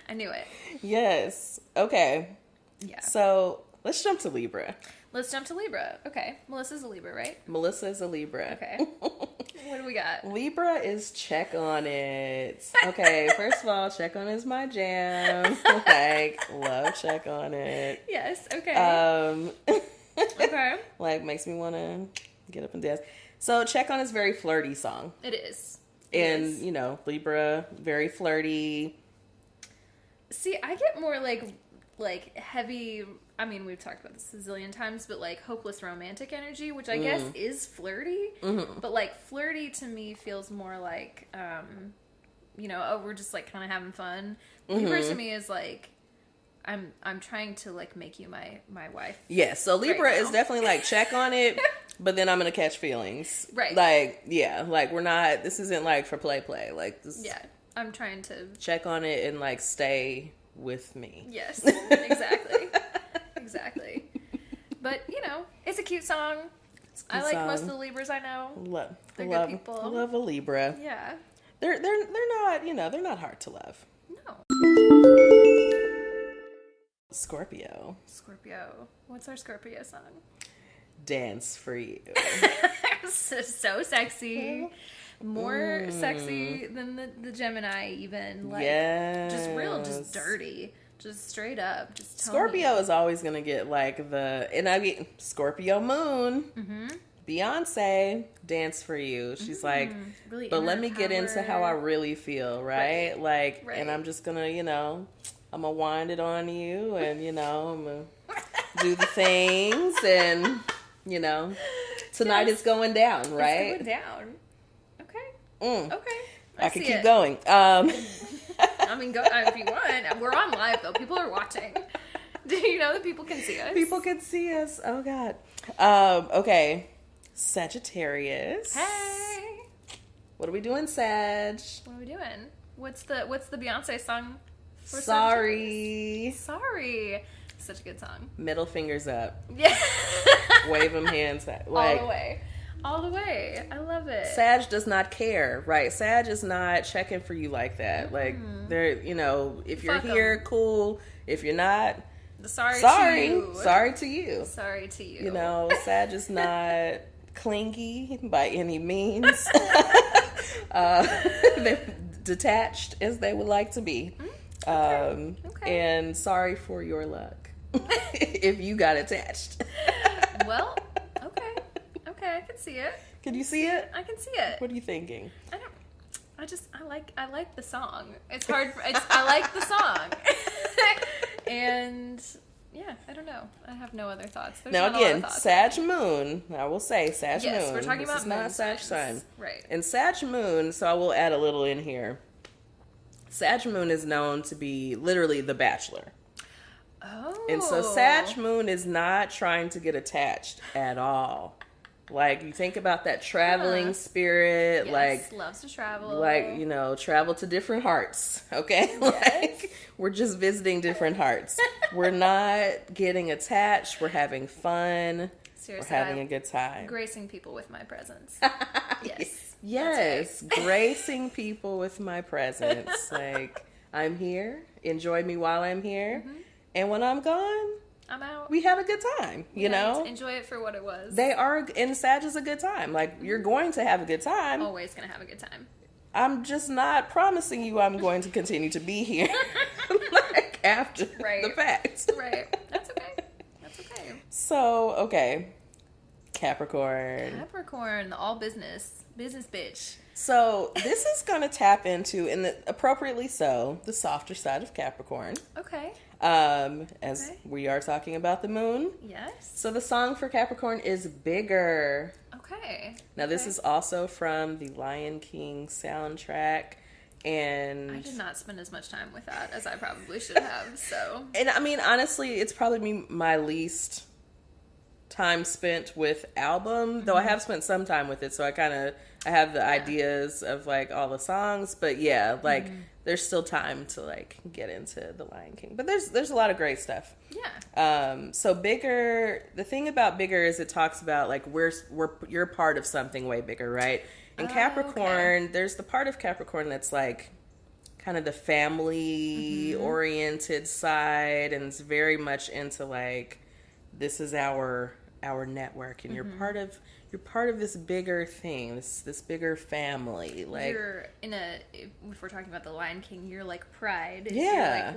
S2: I knew it.
S1: Yes. Okay.
S2: Yeah.
S1: So, let's jump to Libra.
S2: Let's jump to Libra. Okay. Melissa's a Libra, right?
S1: Melissa is a Libra.
S2: Okay. What do we got?
S1: Libra is check on it. Okay, first of all, check on is my jam. Like, love check on it.
S2: Yes, okay. Okay.
S1: Like, makes me want to get up and dance. So, check on is a very flirty song.
S2: It is.
S1: And, you know, Libra, very flirty.
S2: See, I get more like heavy, I mean, we've talked about this a zillion times, but like hopeless romantic energy, which I guess is flirty, but like flirty to me feels more like, you know, oh, we're just like kind of having fun. Libra to me is like, I'm trying to like make you my wife.
S1: Yes, so Libra
S2: right
S1: is definitely like check on it, but then I'm gonna catch feelings.
S2: Right.
S1: Like, yeah, like we're not, this isn't like for play. Like this.
S2: Yeah, I'm trying to
S1: check on it and like stay with me.
S2: Yes, exactly. Exactly. But, you know, it's a cute song. I like most of the Libras I know. They're good people.
S1: Love a Libra.
S2: Yeah.
S1: They're not, you know, they're not hard to love.
S2: No.
S1: Scorpio.
S2: What's our Scorpio song?
S1: Dance for You.
S2: So sexy. More sexy than the Gemini even. Like,
S1: yes.
S2: just dirty. Just straight up. Just
S1: Scorpio is always going to get like and I mean, Scorpio moon. Beyonce, Dance for You. She's like,
S2: really
S1: but let me get into how I really feel, right? Like,
S2: right.
S1: And I'm just going to, you know, I'm going to wind it on you and, you know, I'm going to do the things and, you know, tonight it's going down, right?
S2: It's going down.
S1: Okay. I
S2: can
S1: could keep going.
S2: I mean, go if you want. We're on live though. People are watching. Do you know that people can see us?
S1: People can see us. Oh God. Okay. Sagittarius.
S2: Hey.
S1: What are we doing, Sag?
S2: What are we doing? What's the Beyonce song? For
S1: Sorry.
S2: Sorry. Such a good song.
S1: Middle fingers up.
S2: Yeah.
S1: Wave them hands like,
S2: all the way. All the way. I love it.
S1: Sag does not care, right? Sag is not checking for you like that. Like, they're, you know, if you're here, cool. If you're not,
S2: sorry to you.
S1: Sorry to you.
S2: Sorry to you.
S1: You know, Sag is not clingy by any means. They're detached as they would like to be. Okay. And sorry for your luck if you got attached.
S2: Well, okay, I can see it.
S1: Can you see it?
S2: I can see it.
S1: What are you thinking?
S2: I like the song. It's hard. I like the song. And yeah, I don't know. I have no other thoughts.
S1: Now again, Sag Moon. I will say Sag Moon.
S2: Yes, we're talking about
S1: this is not Sag Sun.
S2: Right.
S1: And Sag Moon, so I will add a little in here. Sag Moon is known to be literally the bachelor.
S2: Oh.
S1: And so Sag Moon is not trying to get attached at all. Like, you think about that traveling spirit,
S2: yes,
S1: like
S2: loves to travel.
S1: Like, you know, travel to different hearts, okay?
S2: Yes.
S1: Like, we're just visiting different hearts. We're not getting attached. We're having fun.
S2: Seriously,
S1: we're having a good time.
S2: Gracing people with my presence. Yes.
S1: Yes, right. Gracing people with my presence. Like, I'm here. Enjoy me while I'm here. And when I'm gone,
S2: I'm out.
S1: We have a good time, you know?
S2: Enjoy it for what it was.
S1: They are, and Sag is a good time. Like, you're going to have a good time.
S2: Always going to have a good time.
S1: I'm just not promising you I'm going to continue to be here, like, after the fact.
S2: Right. That's okay. That's okay.
S1: So, okay. Capricorn,
S2: the all business bitch.
S1: So, this is going to tap into, and appropriately so, the softer side of Capricorn.
S2: Okay.
S1: As we are talking about the moon.
S2: Yes.
S1: So the song for Capricorn is Bigger.
S2: Okay.
S1: Now this is also from the Lion King soundtrack, and
S2: I did not spend as much time with that as I probably should have, so.
S1: And I mean, honestly, it's probably my least time spent with album, though I have spent some time with it, so I kind of I have the ideas of like all the songs, but yeah, like there's still time to like get into the Lion King. But there's a lot of great stuff.
S2: Yeah.
S1: So Bigger, the thing about Bigger is it talks about like you're part of something way bigger, right? In Capricorn, there's the part of Capricorn that's like kind of the family oriented side, and it's very much into like this is our network, and you're part of this bigger thing, this bigger family. Like
S2: you're if we're talking about the Lion King, you're like pride.
S1: Yeah,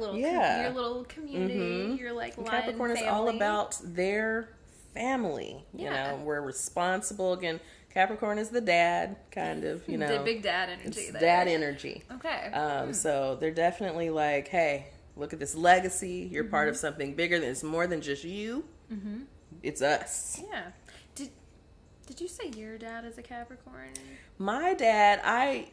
S2: your little community. You're like
S1: and
S2: Lion
S1: Capricorn
S2: family.
S1: is all about their family. You know, we're responsible. Again, Capricorn is the dad, kind of. You know,
S2: the big dad energy.
S1: It's dad energy.
S2: Okay.
S1: So they're definitely like, hey, look at this legacy. You're part of something bigger. It's more than just you. It's us.
S2: Yeah. Did you say your dad is a Capricorn?
S1: My dad, I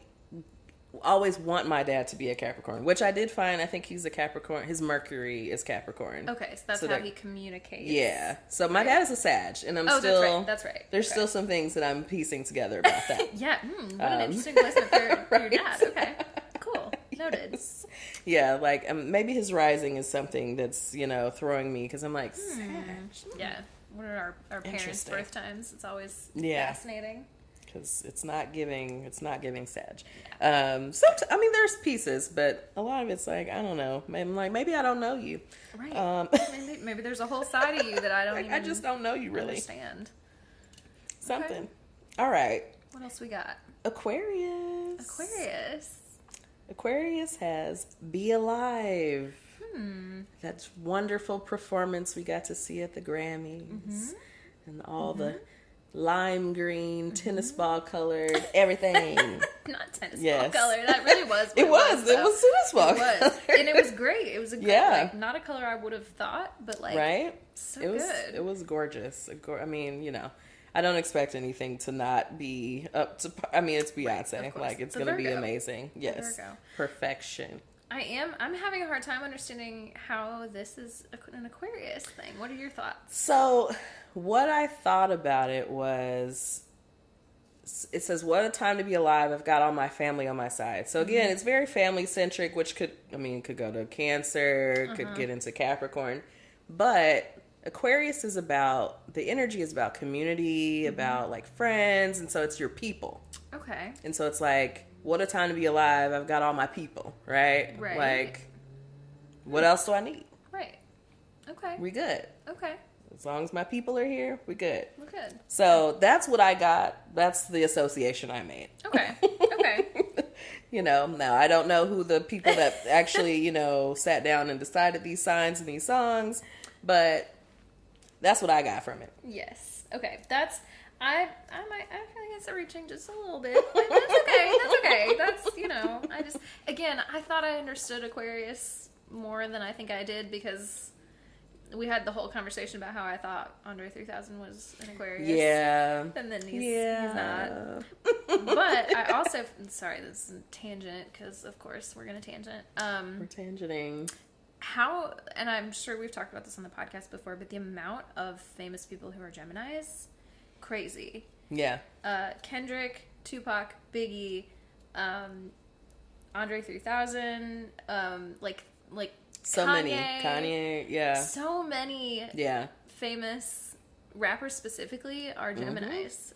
S1: always want my dad to be a Capricorn, which I did find. I think he's a Capricorn. His Mercury is Capricorn.
S2: Okay, so that's how he communicates.
S1: Yeah. So my dad is a Sag, and I'm
S2: still... That's right.
S1: There's still some things that I'm piecing together about that.
S2: Yeah. What an interesting placement for your dad. Okay. Cool. Noted.
S1: Yeah, like maybe his rising is something that's, throwing me, because I'm like, Sag.
S2: Yeah. What are our parents' birth times? It's always fascinating.
S1: Because it's not giving Sag. Yeah. There's pieces, but a lot of it's like, I don't know. I'm like, maybe I don't know you.
S2: Right. Maybe there's a whole side of you that I don't
S1: like,
S2: even
S1: I just don't know you really.
S2: Understand.
S1: Something.
S2: Okay.
S1: All right.
S2: What else we got?
S1: Aquarius. Aquarius has Be Alive. That wonderful performance we got to see at the Grammys. And all the lime green, tennis ball colored, everything.
S2: Not tennis ball colored. That really was.
S1: It was tennis ball colored.
S2: And it was great. It was like, not a color I would have thought, but like,
S1: right?
S2: So good.
S1: It was gorgeous. I don't expect anything to not be up to. It's Beyonce.
S2: Right,
S1: like it's going to be amazing. Yes, perfection.
S2: I'm having a hard time understanding how this is an Aquarius thing. What are your thoughts?
S1: So, what I thought about it was, it says, "What a time to be alive! I've got all my family on my side." So again, it's very family centric, which could go to Cancer, could get into Capricorn, but Aquarius is about, the energy is about community, about like friends, and so it's your people.
S2: Okay.
S1: And so it's like, what a time to be alive. I've got all my people, right?
S2: Right.
S1: Like, what else do I need?
S2: Right. Okay.
S1: We good.
S2: Okay.
S1: As long as my people are here, we good.
S2: We're good.
S1: So that's what I got. That's the association I made.
S2: Okay. Okay.
S1: Now I don't know who the people that actually, sat down and decided these signs and these songs, but that's what I got from it.
S2: Yes. Okay. I feel like it's reaching just a little bit. But that's okay. That's I thought I understood Aquarius more than I think I did, because we had the whole conversation about how I thought Andre 3000 was an Aquarius.
S1: Yeah.
S2: And then he's not. But I also, sorry, this is a tangent, because of course we're going to tangent.
S1: We're tangenting.
S2: How, and I'm sure we've talked about this on the podcast before, but the amount of famous people who are Geminis, crazy.
S1: Yeah.
S2: Kendrick, Tupac, Biggie, Andre 3000, like
S1: so
S2: Kanye,
S1: Kanye, yeah.
S2: So many famous rappers specifically are Geminis.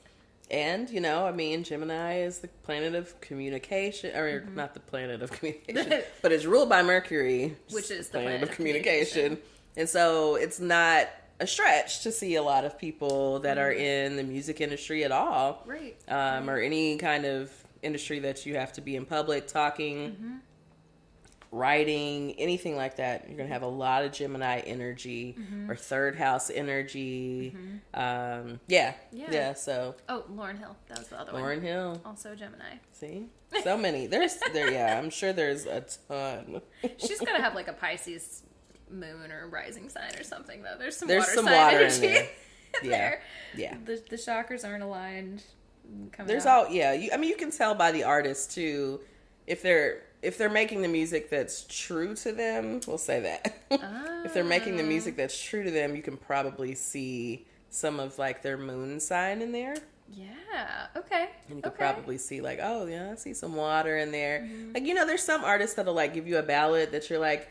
S1: And, Gemini is the planet of communication, or not the planet of communication, but it's ruled by Mercury,
S2: which is the
S1: planet of communication. And so it's not a stretch to see a lot of people that are in the music industry at all.
S2: Right.
S1: Or any kind of industry that you have to be in public talking, writing, anything like that. You're going to have a lot of Gemini energy or third house energy. So.
S2: Oh, Lauryn Hill. That was the other one.
S1: Lauryn Hill.
S2: Also a Gemini.
S1: See? So many. I'm sure there's a ton.
S2: She's got to have like a Pisces moon or rising sign or something, though. There's some
S1: water
S2: energy
S1: in
S2: there.
S1: Yeah.
S2: The chakras aren't aligned.
S1: You can tell by the artist too, if they're making the music that's true to them, we'll say that. If they're making the music that's true to them, you can probably see some of like their moon sign in there.
S2: Yeah. Okay.
S1: And you could probably see like, oh yeah, I see some water in there. Like, there's some artists that'll like give you a ballad that you're like,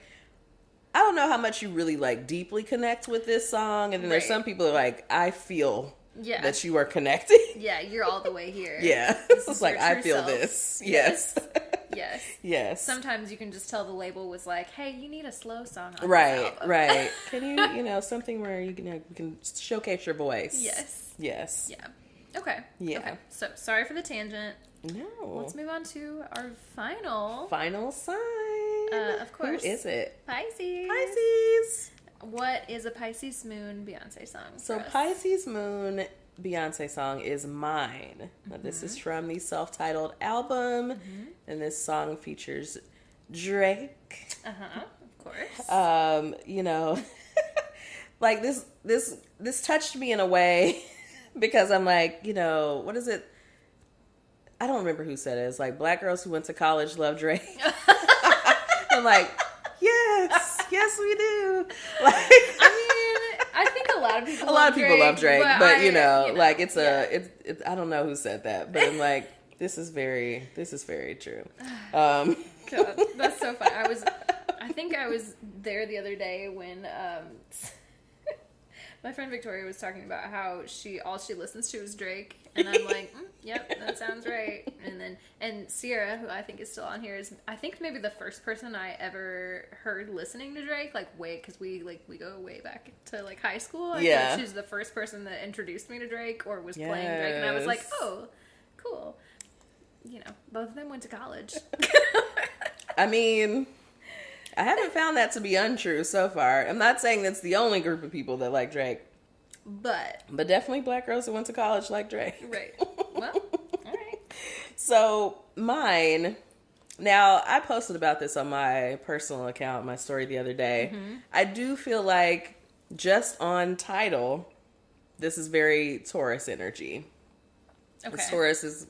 S1: I don't know how much you really like deeply connect with this song. And then there's some people that are like, I feel that you are connecting.
S2: Yeah, you're all the way here.
S1: Yeah. It's like, I feel self. This. Yes.
S2: Yes.
S1: Yes.
S2: Sometimes you can just tell the label was like, hey, you need a slow song on
S1: right,
S2: this album.
S1: Right. Can you, something where you can showcase your voice.
S2: Yes.
S1: Yes.
S2: Yeah. Okay.
S1: Yeah.
S2: Okay. So, sorry for the tangent.
S1: No.
S2: Let's move on to our final
S1: sign.
S2: Of course.
S1: Who is it?
S2: Pisces. What is a Pisces moon Beyonce song?
S1: So Pisces moon Beyonce song is Mine. Now, this is from the self-titled album, and this song features Drake.
S2: Of course.
S1: Like this touched me in a way because I'm like, what is it? I don't remember who said it. It's like black girls who went to college love Drake. I'm like, yes, we do. Like,
S2: I think a lot of people love Drake,
S1: but like it's I don't know who said that, but I'm like, this is very true.
S2: God, that's so fun. I think I was there the other day when my friend Victoria was talking about how all she listens to is Drake, and I'm like, yep, that sounds right. And Sierra, who I think is still on here, is I think maybe the first person I ever heard listening to Drake, because we go way back to like high school. I feel like she's the first person that introduced me to Drake or was playing Drake, and I was like, oh, cool. Both of them went to college.
S1: I mean, I haven't found that to be untrue so far. I'm not saying that's the only group of people that like Drake. But definitely black girls that went to college like Drake.
S2: Right. Well, all right.
S1: So, Mine. Now, I posted about this on my personal account, my story the other day. I do feel like just on title, this is very Taurus energy. Okay. Taurus is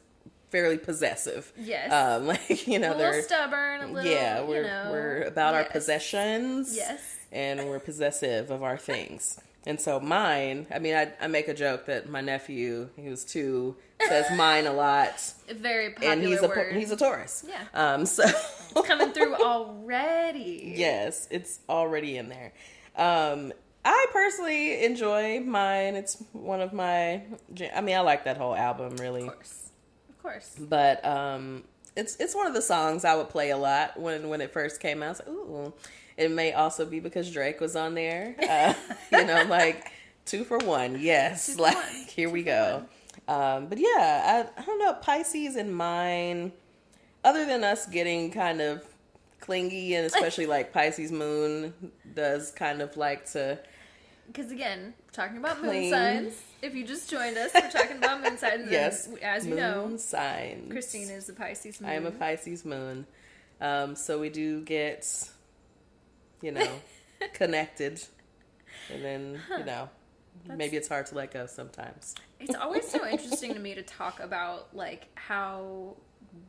S1: fairly possessive.
S2: Yes.
S1: A
S2: little stubborn, a little,
S1: we're about our possessions.
S2: Yes.
S1: And we're possessive of our things. And so Mine, I make a joke that my nephew, who's 2, says mine a lot.
S2: A very popular word.
S1: He's a Taurus.
S2: Yeah.
S1: So
S2: it's coming through already.
S1: Yes, it's already in there. I personally enjoy Mine. It's one of my, I like that whole album, really.
S2: Of course.
S1: But it's one of the songs I would play a lot when it first came out. I was like, ooh. It may also be because Drake was on there. Like 2 for 1. Yes. Here we go. But yeah, I don't know. Pisces and Mine, other than us getting kind of clingy, and especially like Pisces moon does kind of like to.
S2: Because again, talking about moon signs. If you just joined us, we're talking about moon signs.
S1: Yes.
S2: And as you know,
S1: moon signs.
S2: Christine is a Pisces moon.
S1: I am a Pisces moon. So we do get, connected. And then, maybe it's hard to let go sometimes.
S2: It's always so interesting to me to talk about, like, how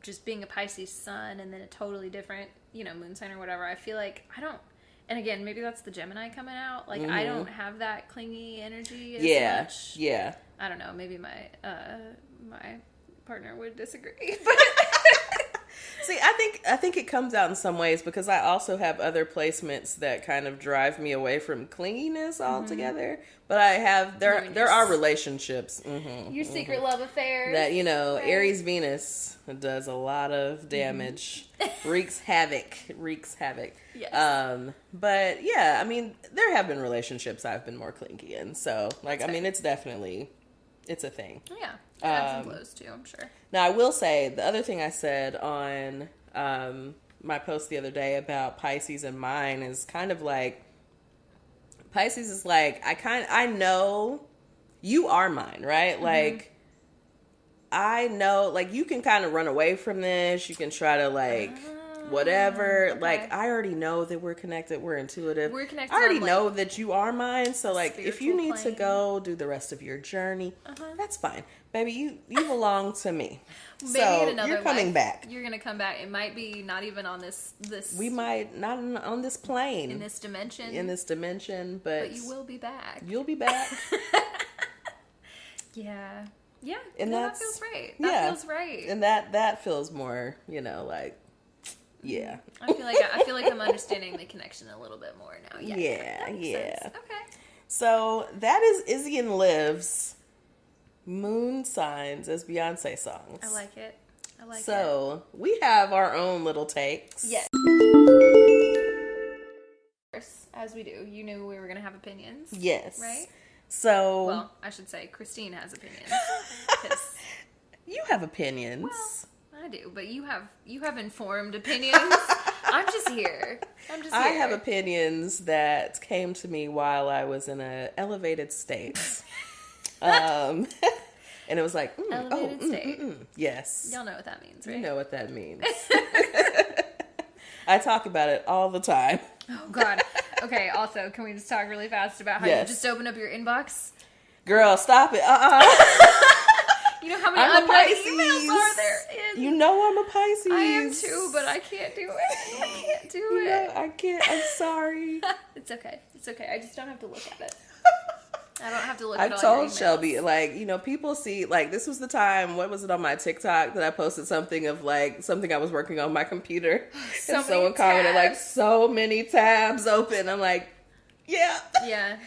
S2: just being a Pisces sun and then a totally different, moon sign or whatever. I feel like I don't, and again, maybe that's the Gemini coming out. Like, I don't have that clingy energy as much. Yeah. I don't know. Maybe my partner would disagree. But
S1: see, I think it comes out in some ways because I also have other placements that kind of drive me away from clinginess altogether. But I have there are relationships.
S2: Your secret love affairs.
S1: That Aries Venus does a lot of damage, wreaks havoc. Yes. But yeah, there have been relationships I've been more clingy in. So it's a thing.
S2: Yeah. Ebbs and flows too, I'm sure.
S1: Now, I will say, the other thing I said on my post the other day about Pisces and Mine is kind of like, Pisces is like, I know you are mine, right? Like, I know, like, you can kind of run away from this. You can try to, like, whatever. Okay. Like, I already know that we're connected. We're intuitive.
S2: We're connected.
S1: I already know that you are mine. So, like, if you need to go do the rest of your journey, that's fine. Baby, you belong to me.
S2: Maybe
S1: so
S2: in another
S1: you're coming back.
S2: You're going to come back. It might be not even on this.
S1: We might, not on this plane.
S2: In this dimension.
S1: But
S2: you will be back.
S1: You'll be back.
S2: Yeah. Yeah,
S1: and
S2: that feels right. That feels right.
S1: And that feels more, like, yeah.
S2: I feel like I'm understanding the connection a little bit more now. Yeah. Sense. Okay.
S1: So that is Izzy and Liv's Moon Signs as Beyonce Songs.
S2: I like it.
S1: So we have our own little takes.
S2: Yes. As we do. You knew we were going to have opinions.
S1: Yes.
S2: Right?
S1: So.
S2: Well, I should say Christine has opinions.
S1: You have opinions.
S2: Well, I do, but you have informed opinions. I'm just here.
S1: I have opinions that came to me while I was in an elevated state. And it was like,
S2: elevated state.
S1: Yes.
S2: Y'all know what that means, right?
S1: You know what that means. I talk about it all the time.
S2: Oh, God. Okay, also, can we just talk really fast about how you just open up your inbox?
S1: Girl, stop it.
S2: You know how many unread emails are there?
S1: You know I'm a Pisces.
S2: I am too, but I can't do it. I can't do it.
S1: I can't. I'm sorry.
S2: It's okay. I just don't have to look at it. I don't have to look at all
S1: I've
S2: your
S1: told
S2: emails.
S1: Shelby, like, people see, like, this was the time, what was it on my TikTok that I posted something of, like, something I was working on my computer. And someone commented, like, so many tabs open. I'm like, yeah.
S2: Yeah.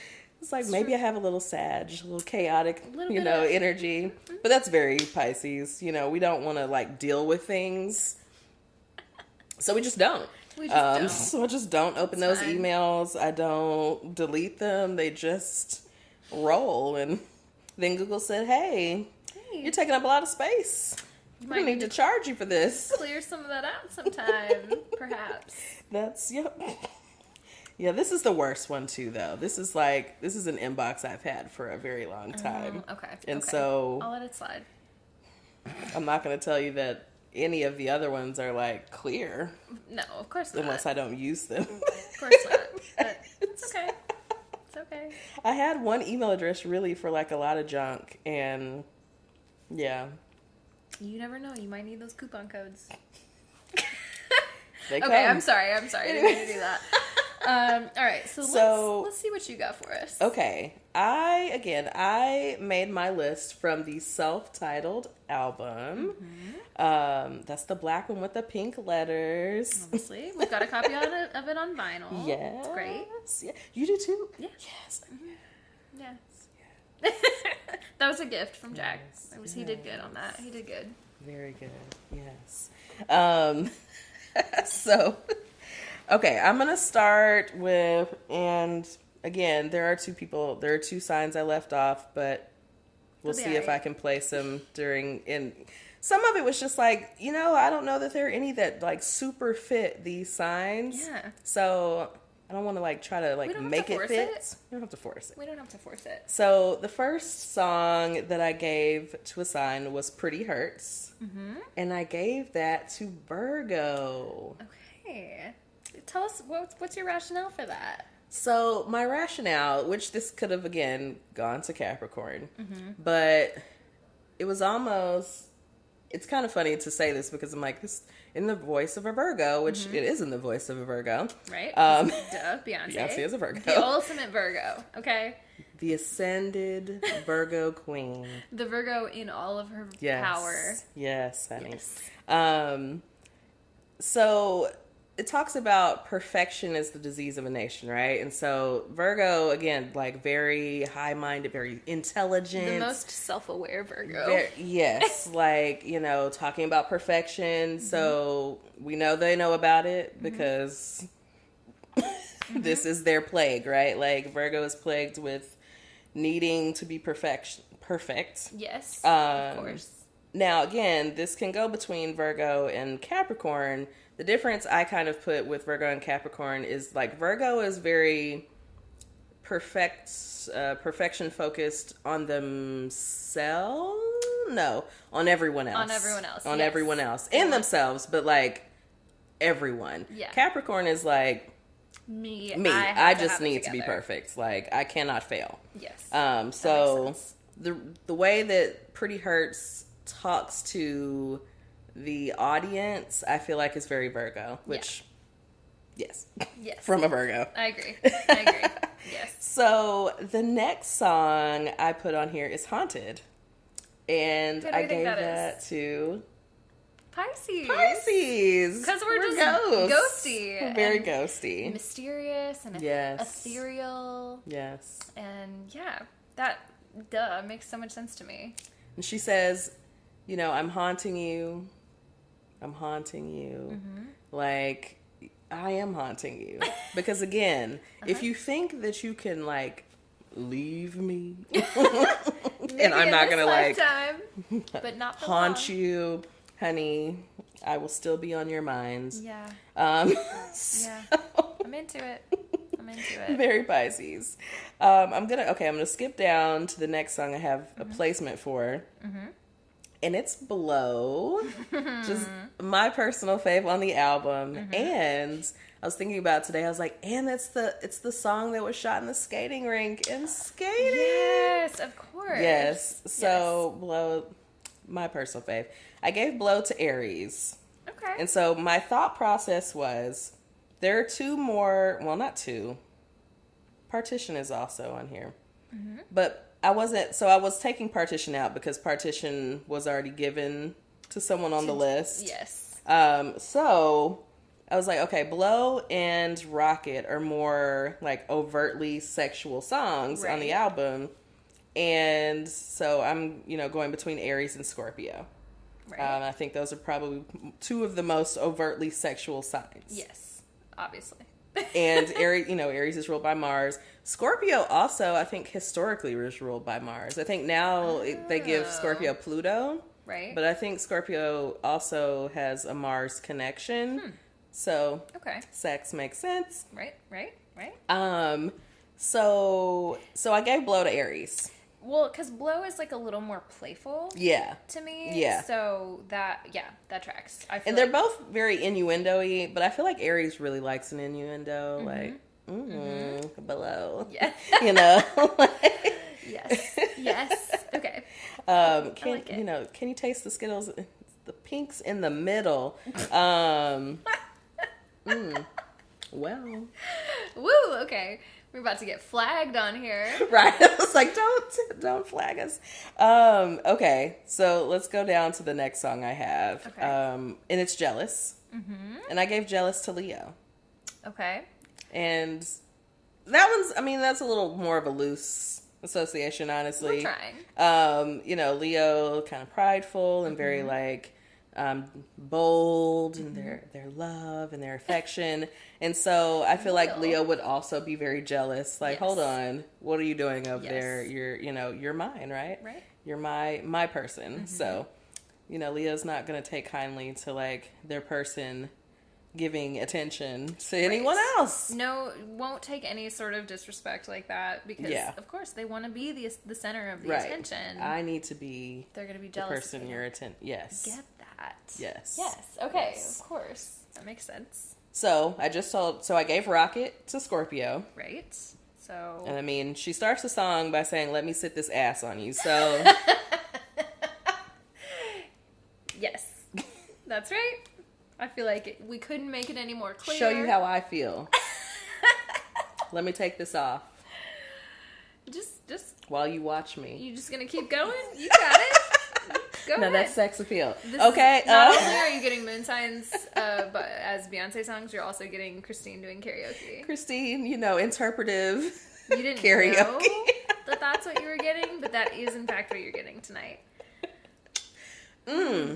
S1: It's like, maybe I have a little Sag, a little chaotic, energy. But that's very Pisces. We don't want to, like, deal with things. So we just don't. So I just don't open those emails. I don't delete them. They just roll. And then Google said, hey, you're taking up a lot of space. We might need to charge you for this.
S2: Clear some of that out sometime, perhaps.
S1: Yeah, this is the worst one too, though. This is an inbox I've had for a very long time.
S2: Okay.
S1: And so
S2: I'll let it slide.
S1: I'm not going to tell you that any of the other ones are, like, clear.
S2: No, of course not.
S1: Unless I don't use them.
S2: Of course not. But it's okay. It's okay.
S1: I had one email address really for, like, a lot of junk, and yeah.
S2: You never know. You might need those coupon codes.
S1: They
S2: come. I'm sorry. I didn't mean to do that. All right, so let's see what you got for us.
S1: Okay, I made my list from the self-titled album. Mm-hmm. That's the black one with the pink letters.
S2: Obviously, we've got a copy of it on vinyl.
S1: Yes,
S2: it's great.
S1: Yeah, you do too.
S2: Yeah.
S1: Yes.
S2: Mm-hmm. Yes. That was a gift from Jack. Yes. He did good on that. He did good.
S1: Very good. Yes. So. Okay, I'm going to start with, and again, there are two signs I left off, but we'll see if I can place them and some of it was just like, I don't know that there are any that, like, super fit these signs.
S2: Yeah.
S1: So I don't want to, like, try to, like, make it fit. We don't have to force it.
S2: We don't have to force it.
S1: So the first song that I gave to a sign was Pretty Hurts. Mm-hmm. And I gave that to Virgo.
S2: Okay. Tell us, what's your rationale for that?
S1: So my rationale, which this could have, again, gone to Capricorn, but it was almost, it's kind of funny to say this because I'm like, this in the voice of a Virgo, which it is in the voice of a Virgo.
S2: Right. Duh, Beyonce.
S1: Beyonce is a Virgo.
S2: The ultimate Virgo, okay?
S1: The ascended Virgo queen.
S2: The Virgo in all of her power.
S1: Yes, honey. Yes. So it talks about perfection is the disease of a nation, right? And so Virgo, again, like, very high-minded, very intelligent.
S2: The most self-aware Virgo.
S1: Yes, like, talking about perfection. Mm-hmm. So we know they know about it because this is their plague, right? Like, Virgo is plagued with needing to be perfect.
S2: Yes, of course.
S1: Now, again, this can go between Virgo and Capricorn. The difference I kind of put with Virgo and Capricorn is, like, Virgo is very perfection focused on themselves. No, on everyone else. On everyone else. In themselves, but, like, everyone. Yeah. Capricorn is like, me. I just need to be perfect. Like, I cannot fail.
S2: Yes.
S1: So the way that Pretty Hurts talks to the audience, I feel like, is very Virgo, which, yes, from a Virgo.
S2: I agree. Yes.
S1: So the next song I put on here is Haunted. And
S2: Who do
S1: I
S2: we think
S1: gave
S2: that
S1: that to
S2: Pisces. Because we're just
S1: ghosts.
S2: ghosty.
S1: We're very
S2: and
S1: ghosty.
S2: mysterious and
S1: Yes.
S2: ethereal.
S1: Yes.
S2: And yeah, that makes so much sense to me.
S1: And she says, I'm haunting you. I'm haunting you.
S2: Mm-hmm.
S1: Like, I am haunting you. Because again, if you think that you can, like, leave me, and I'm not going to, like,
S2: but not for
S1: haunt
S2: long.
S1: you, honey, I will still be on your minds.
S2: Yeah.
S1: So,
S2: Yeah. I'm into it.
S1: very Pisces. I'm gonna skip down to the next song I have a placement for. Mm-hmm. And it's Blow. Just my personal fave on the album. Mm-hmm. And I was thinking about today, I was like, and it's the song that was shot in the skating rink in Skating.
S2: Yes, of course.
S1: Yes. So Blow, my personal fave. I gave Blow to Aries.
S2: Okay.
S1: And so my thought process was, there are two more, well, not two. Partition is also on here. Mm-hmm. But I was taking Partition out because Partition was already given to someone on the list.
S2: Yes.
S1: So I was like, okay, Blow and Rocket are more like overtly sexual songs on the album. And so I'm, going between Aries and Scorpio. Right. I think those are probably two of the most overtly sexual signs.
S2: Yes, obviously.
S1: And Aries is ruled by Mars. Scorpio also, I think, historically was ruled by Mars. I think now they give Scorpio Pluto. Right. But I think Scorpio also has a Mars connection. So, sex makes sense.
S2: Right.
S1: So I gave Blow to Aries.
S2: Well, because Blow is like a little more playful. Yeah. To me.
S1: Yeah.
S2: So that tracks.
S1: And they're both very innuendo-y, but I feel like Aries really likes an innuendo. Mm-hmm. Like, Blow. Yeah.
S2: Yes. Okay.
S1: Can you taste the Skittles? The pinks in the middle. Well.
S2: Woo, okay. We're about to get flagged on here.
S1: Right. I was like, don't flag us. Okay. So let's go down to the next song I have. Okay. And it's Jealous. Mm-hmm. And I gave Jealous to Leo. Okay. And that's a little more of a loose association, honestly.
S2: We're trying.
S1: Leo kind of prideful and very bold in their love and their affection. And so I feel like Leo would also be very jealous. Like, hold on, what are you doing over there? You're mine, right? Right. You're my person. Mm-hmm. So, Leo's not going to take kindly to like their person giving attention to anyone else.
S2: No, won't take any sort of disrespect like that because, of course, they want to be the center of the attention.
S1: I need to be.
S2: They're going to be jealous.
S1: The person you're Yes.
S2: Get that.
S1: Yes.
S2: Yes. Okay. Yes. Of course, that makes sense.
S1: So I gave Rocket to Scorpio.
S2: Right. So.
S1: And she starts the song by saying, "Let me sit this ass on you." So.
S2: Yes, that's right. I feel like we couldn't make it any more clear.
S1: Show you how I feel. Let me take this off.
S2: Just
S1: while you watch me.
S2: You just gonna keep going? You got it. Go ahead.
S1: That's sex appeal.
S2: Not only are you getting moon signs, but as Beyonce songs, you're also getting Christine doing karaoke.
S1: Christine, interpretive.
S2: You didn't
S1: karaoke.
S2: Know that's what you were getting, but that is in fact what you're getting tonight.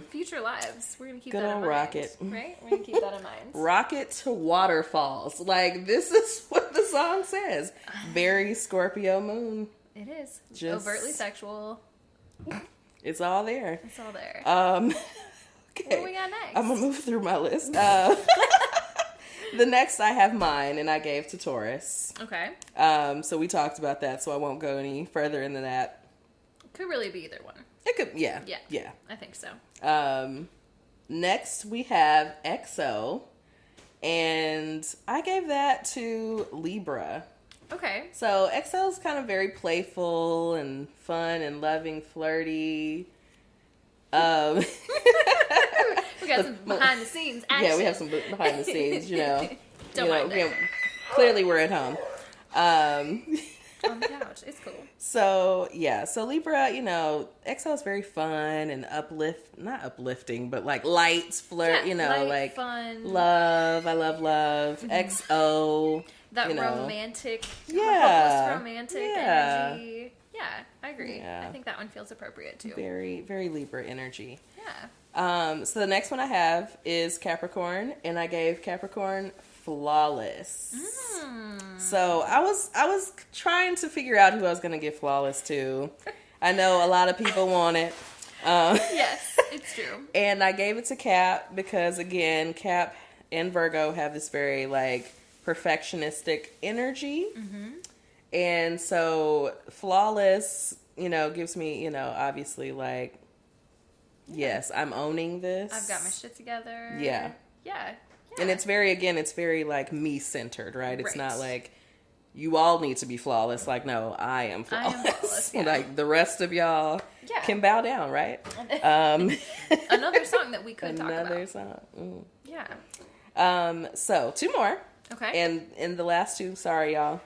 S2: Future lives. We're going to keep that in mind.
S1: Rocket.
S2: Right? We're going to keep that in mind.
S1: Rocket to waterfalls. Like, this is what the song says. Very Scorpio moon.
S2: It is. Just overtly sexual.
S1: It's all there.
S2: It's all there.
S1: Okay.
S2: What we got next?
S1: I'm going to move through my list. The next I have mine, and I gave to Taurus.
S2: Okay.
S1: So we talked about that, so I won't go any further into that.
S2: Could really be either one.
S1: It could, yeah.
S2: I think so.
S1: Next we have EXO, and I gave that to Libra.
S2: Okay.
S1: So EXO's kind of very playful and fun and loving, flirty.
S2: We got some behind the scenes action.
S1: Yeah, we have some behind the scenes.
S2: Don't mind that.
S1: Clearly we're at home.
S2: On the couch. It's cool.
S1: So, yeah. So, Libra, Exhale is very fun and not uplifting, but like lights, flirt,
S2: light,
S1: like
S2: fun.
S1: love. I love love. XO.
S2: That romantic,
S1: yeah.
S2: hopeless romantic energy. Yeah, I agree.
S1: Yeah.
S2: I think that one feels appropriate too.
S1: Very, very Libra energy.
S2: Yeah.
S1: So the next one I have is Capricorn, and I gave Capricorn Flawless. So I was trying to figure out who I was going to give Flawless to. I know a lot of people want it.
S2: Yes, it's true.
S1: And I gave it to Cap because, again, Cap and Virgo have this very, like, perfectionistic energy. And so Flawless, gives me, obviously, like, yes, I'm owning this.
S2: I've got my shit together.
S1: Yeah.
S2: Yeah.
S1: And it's very, like, me-centered, right? It's not like, you all need to be flawless. Like, no, I am flawless.
S2: I am flawless, yeah.
S1: Like, the rest of y'all can bow down, right?
S2: Another song that we could talk about.
S1: Another song. Mm.
S2: Yeah.
S1: So, 2 more.
S2: Okay.
S1: And in the last 2, sorry, y'all.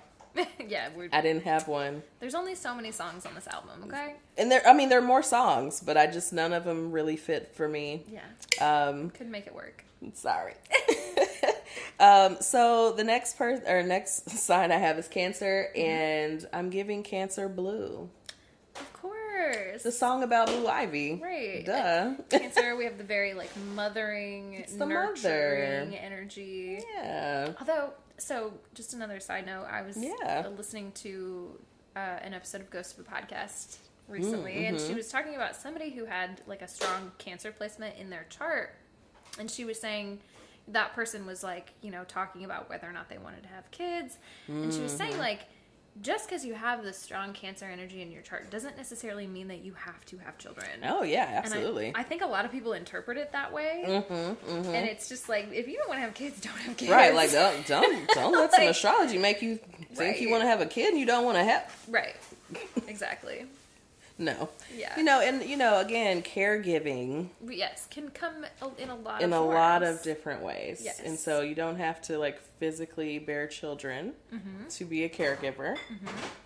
S2: Yeah,
S1: I didn't have one.
S2: There's only so many songs on this album, okay?
S1: And there are more songs, but none of them really fit for me.
S2: Yeah. Couldn't make it work.
S1: Sorry. So the next sign I have is Cancer, and I'm giving Cancer Blue.
S2: Of course.
S1: The song about Blue Ivy.
S2: Right.
S1: Duh.
S2: Cancer, we have the very, like, mothering, nurturing energy.
S1: Yeah.
S2: Although, so, just another side note, I was listening to an episode of Ghost of a Podcast recently, and she was talking about somebody who had, like, a strong Cancer placement in their chart, and she was saying that person was, like, talking about whether or not they wanted to have kids, and she was saying, like, just because you have this strong Cancer energy in your chart doesn't necessarily mean that you have to have children.
S1: Oh, yeah, absolutely.
S2: And I think a lot of people interpret it that way. And it's just like, if you don't want to have kids, don't have kids.
S1: Right, like, don't let some astrology make you think you want to have a kid and you don't want to have.
S2: Right, exactly.
S1: No.
S2: Yeah.
S1: And again, caregiving.
S2: Yes, can come in a lot
S1: in
S2: of forms.
S1: a lot of different ways.
S2: Yes.
S1: And so you don't have to, like, physically bear children to be a caregiver.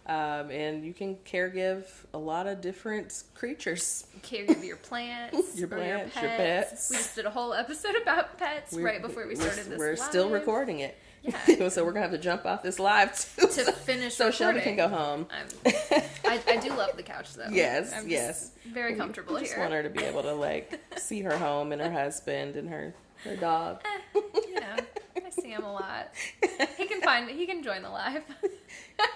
S1: And you can caregive a lot of different creatures.
S2: Caregive your plants,
S1: your
S2: pets.
S1: pets.
S2: We just did a whole episode about pets right before we started this
S1: We're
S2: live.
S1: still recording it.
S2: Yeah.
S1: So we're going to have to jump off this live to
S2: finish
S1: so
S2: recording.
S1: Shelby can go home.
S2: I do love the couch, though.
S1: Yes,
S2: I'm
S1: yes.
S2: Very comfortable
S1: here. I
S2: here.
S1: just want her to be able to, like, see her home and her husband and her dog.
S2: I see him a lot. He can join the live.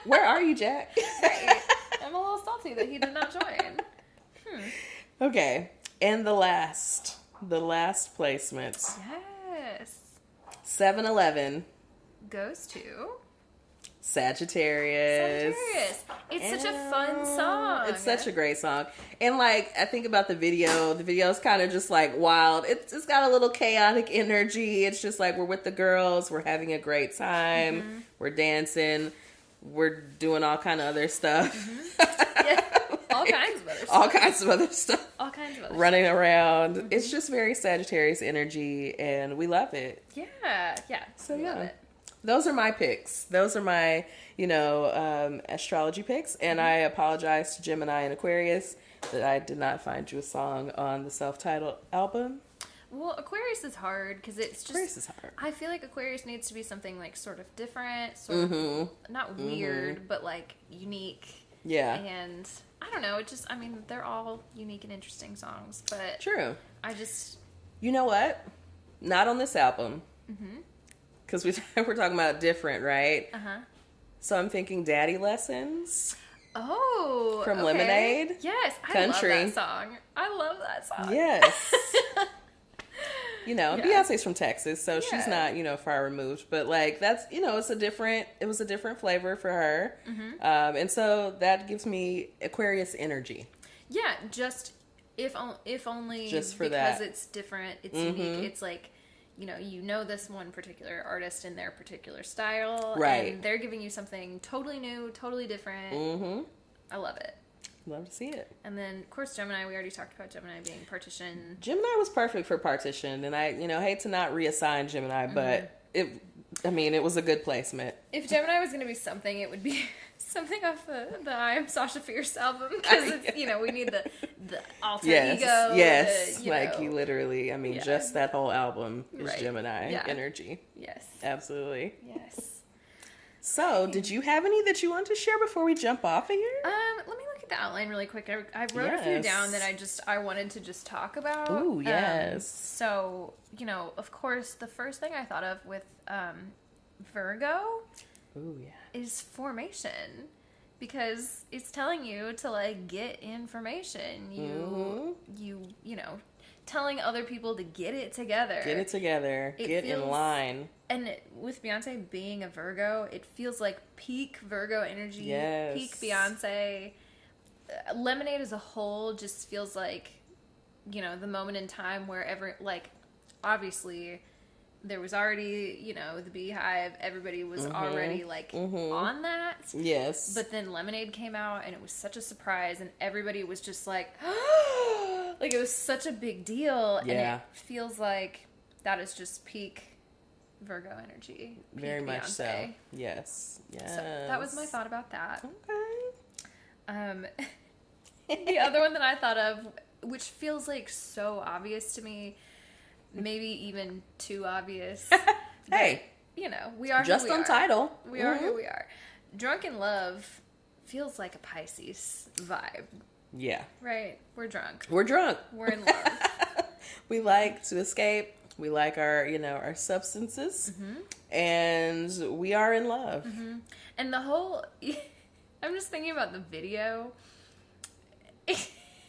S1: Where are you, Jack?
S2: Right. I'm a little salty that he did not join.
S1: Okay. And the last placement.
S2: Yes.
S1: 7-Eleven.
S2: Goes to
S1: Sagittarius.
S2: It's such a fun song.
S1: It's such a great song. And, like, I think about the video. The video is kind of just, like, wild. It's got a little chaotic energy. It's just like we're with the girls. We're having a great time. We're dancing. We're doing all kind of other stuff.
S2: Yeah. All kinds of other stuff.
S1: All kinds of other stuff.
S2: All kinds of other
S1: Running around. It's just very Sagittarius energy, and we love it.
S2: Yeah.
S1: So,
S2: love it.
S1: Those are my picks. Those are my, astrology picks. And I apologize to Gemini and Aquarius that I did not find you a song on the self-titled album.
S2: Well, Aquarius is hard because it's just...
S1: Aquarius is hard.
S2: I feel like Aquarius needs to be something, like, sort of different, sort of, not weird, but, like, unique.
S1: Yeah.
S2: And, I don't know, they're all unique and interesting songs, but...
S1: True.
S2: I just...
S1: You know what? Not on this album. Because we're talking about different, right? So I'm thinking Daddy Lessons.
S2: Oh,
S1: from Lemonade.
S2: Yes,
S1: Country.
S2: I love that song.
S1: Yes. Beyonce's from Texas, so she's not, far removed. But, like, that's, it was a different flavor for her. And so that gives me Aquarius energy.
S2: Yeah, just if only
S1: just for
S2: because
S1: that.
S2: It's different, it's unique. It's like, this one particular artist in their particular style.
S1: Right.
S2: And they're giving you something totally new, totally different. I love it.
S1: Love to see it.
S2: And then, of course, Gemini, we already talked about Gemini being Partition.
S1: Gemini was perfect for Partition, and I, hate to not reassign Gemini, but it was a good placement.
S2: If Gemini was going to be something, it would be Something off the I Am Sasha Fierce album, because it's, you know, we need the alter
S1: yes,
S2: ego.
S1: Yes,
S2: the,
S1: like you literally, I mean, just that whole album is
S2: right.
S1: Gemini energy.
S2: Yes.
S1: Absolutely.
S2: Yes.
S1: So, did you have any that you want to share before we jump off of here?
S2: Let me look at the outline really quick. I wrote a few down that I wanted to just talk about.
S1: Ooh, yes.
S2: So, you know, of course, the first thing I thought of with Virgo is formation. Because it's telling you to, like, get information. You know, telling other people to get it together. Get it together. Get in line. And with Beyonce being a Virgo, it feels like peak Virgo energy. Yes. Peak Beyonce. Lemonade as a whole just feels like, you know, the moment in time where obviously there was already, you know, the Beehive. Everybody was already, like, on that. Yes. But then Lemonade came out, and it was such a surprise, and everybody was just like, like, it was such a big deal. Yeah. And it feels like that is just peak Virgo energy. Peak very Beyonce. Much so. Yes. Yes. So that was my thought about that. Okay. The other one that I thought of, which feels like so obvious to me, maybe even too obvious. Hey, but, you know, we are just on title. We are who we are. Drunk in Love feels like a Pisces vibe. Yeah. Right? We're drunk. We're in love.
S1: We like to escape. We like our, you know, our substances. And we are in love.
S2: And the whole... I'm just thinking about the video.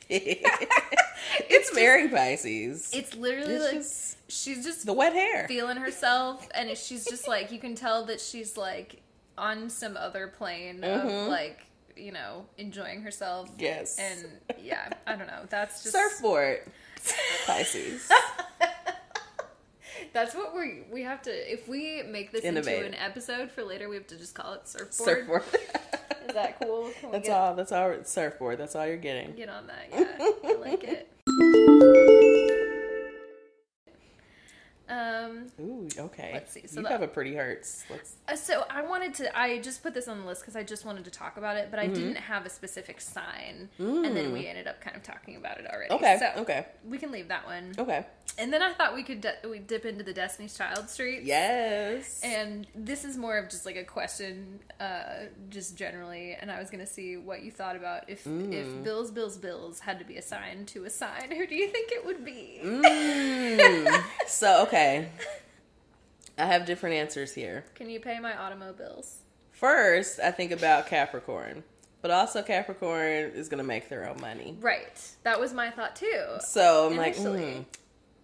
S1: It's very Pisces.
S2: It's literally like she's just
S1: the wet hair,
S2: feeling herself, and she's just like, you can tell that she's like on some other plane of like, you know, enjoying herself. Yes. And yeah, I don't know. That's just
S1: Surfboard. Pisces.
S2: That's what we have to, if we make this into an episode for later, we have to just call it Surfboard. Surfboard. Is that cool?
S1: That's all. Surfboard. That's all you're getting.
S2: Get on that. Yeah, I like it.
S1: Ooh, okay.
S2: Let's see. So
S1: you have a pretty hurts.
S2: So I just put this on the list because I just wanted to talk about it, but I didn't have a specific sign, and then we ended up kind of talking about it already. Okay. So we can leave that one. Okay. And then I thought we could we'd dip into the Destiny's Child streets. Yes. And this is more of just like a question, just generally, and I was gonna see what you thought about if Bills had to be assigned to a sign, who do you think it would be?
S1: So okay, I have different answers here.
S2: Can you pay my automobiles?
S1: First, I think about Capricorn. But also Capricorn is going to make their own money.
S2: Right. That was my thought too.
S1: So I'm like,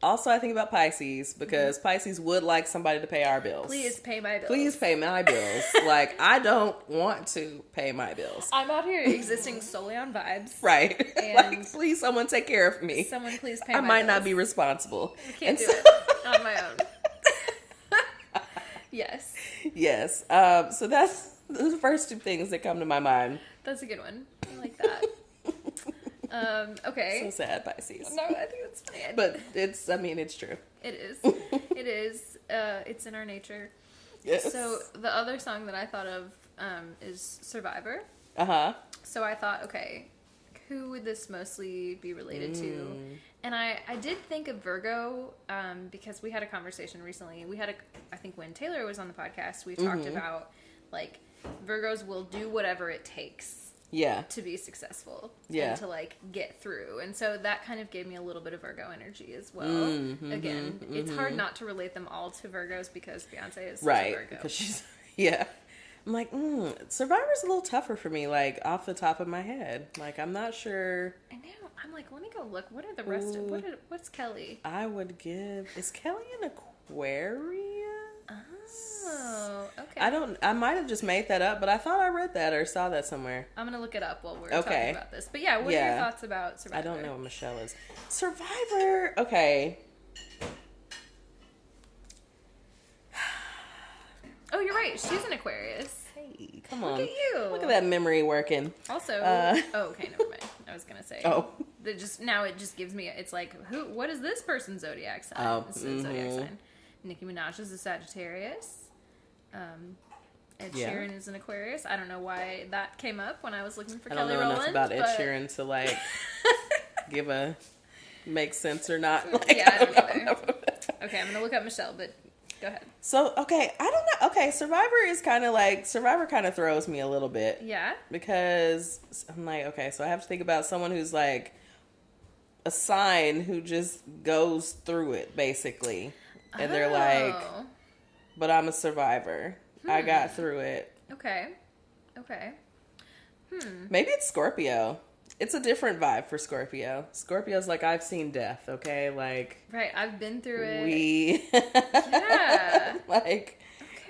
S1: Also, I think about Pisces because Pisces would like somebody to pay our bills.
S2: Please pay my bills.
S1: Please pay my bills. Like, I don't want to pay my bills.
S2: I'm out here existing solely on vibes.
S1: Right. And like, please, someone take care of me.
S2: Someone please pay my bills.
S1: I might not be responsible.
S2: I can't do it on my own. Yes.
S1: Yes. So that's the first two things that come to my mind.
S2: That's a good one. I like that. Okay.
S1: So sad, Pisces.
S2: No, I think it's funny.
S1: But it's true.
S2: It is. It is. It's in our nature. Yes. So the other song that I thought of is Survivor. Uh-huh. So I thought, okay, who would this mostly be related to? And I did think of Virgo because we had a conversation recently. I think when Taylor was on the podcast, we talked about, like, Virgos will do whatever it takes. Yeah. To be successful. Yeah. And to, like, get through. And so that kind of gave me a little bit of Virgo energy as well. Again, it's hard not to relate them all to Virgos because Beyonce is such a Virgo.
S1: Because she's, yeah. I'm like, Survivor's a little tougher for me, like, off the top of my head. Like, I'm not sure.
S2: I know. I'm like, let me go look. What are the rest of, what's Kelly?
S1: I would give, is Kelly an Aquarius?
S2: Oh, okay.
S1: I might have just made that up, but I thought I read that or saw that somewhere.
S2: I'm going to look it up while we're talking about this. But yeah, what are your thoughts about Survivor?
S1: I don't know what Michelle is. Survivor, okay.
S2: Oh, you're right. She's an Aquarius.
S1: Hey, come on.
S2: Look at you.
S1: Look at that memory working.
S2: Also, okay, never mind. I was going to say. Oh. Now it just gives me, it's like, what is this person's zodiac sign? Zodiac sign. Nicki Minaj is a Sagittarius. Ed
S1: Yeah.
S2: Sheeran is an Aquarius. I don't know why that came up when I was looking for
S1: I don't
S2: Kelly
S1: know
S2: Rowland.
S1: enough about Ed Sheeran to like give a make sense or not. Like,
S2: yeah, I don't either. Okay, I'm gonna look up Michelle, but go ahead.
S1: So, okay, I don't know. Okay, Survivor kind of throws me a little bit.
S2: Yeah.
S1: Because I'm like, okay, so I have to think about someone who's like a sign who just goes through it, basically. And they're like, but I'm a survivor. I got through it.
S2: Okay.
S1: Maybe it's Scorpio. It's a different vibe for Scorpio. Scorpio's like, I've seen death, okay? Like...
S2: Right, I've been through it.
S1: Yeah. Like,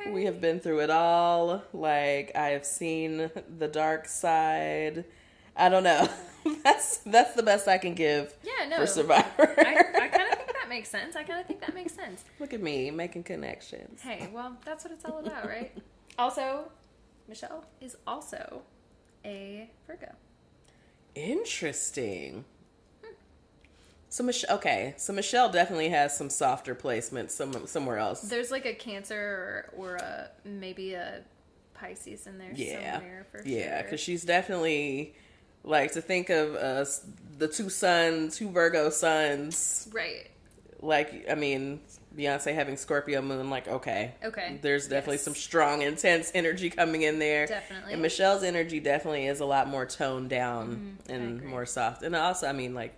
S2: okay.
S1: We have been through it all. Like, I have seen the dark side. I don't know. That's the best I can give for Survivor.
S2: I kind of think that makes sense.
S1: Look at me, making connections.
S2: Hey, well, that's what it's all about, right? Also, Michelle is also a Virgo.
S1: Interesting. So Michelle definitely has some softer placements somewhere else.
S2: There's like a Cancer or maybe a Pisces in there somewhere for sure.
S1: Yeah, because she's definitely like, to think of the two Virgo suns.
S2: Right.
S1: Like, I mean, Beyonce having Scorpio moon, like, okay. There's definitely some strong, intense energy coming in there.
S2: Definitely.
S1: And Michelle's energy definitely is a lot more toned down and more soft. And also, I mean, like,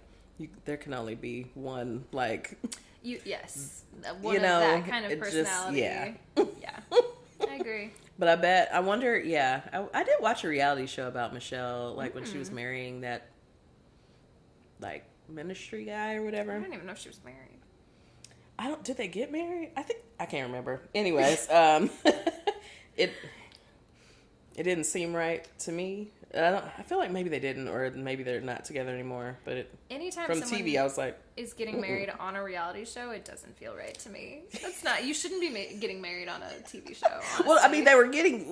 S1: there can only be one, like...
S2: One of that kind of personality.
S1: Yeah.
S2: I agree.
S1: But I wonder, I did watch a reality show about Michelle, like, when she was marrying that, like, ministry guy or whatever.
S2: I don't even know if she was married.
S1: Did they get married? I can't remember. Anyways, it didn't seem right to me. I feel like maybe they didn't, or maybe they're not together anymore. But
S2: anytime
S1: from TV, I was like,
S2: is getting married on a reality show, it doesn't feel right to me. That's not. You shouldn't be getting married on a TV show. Honestly.
S1: Well, I mean, they were getting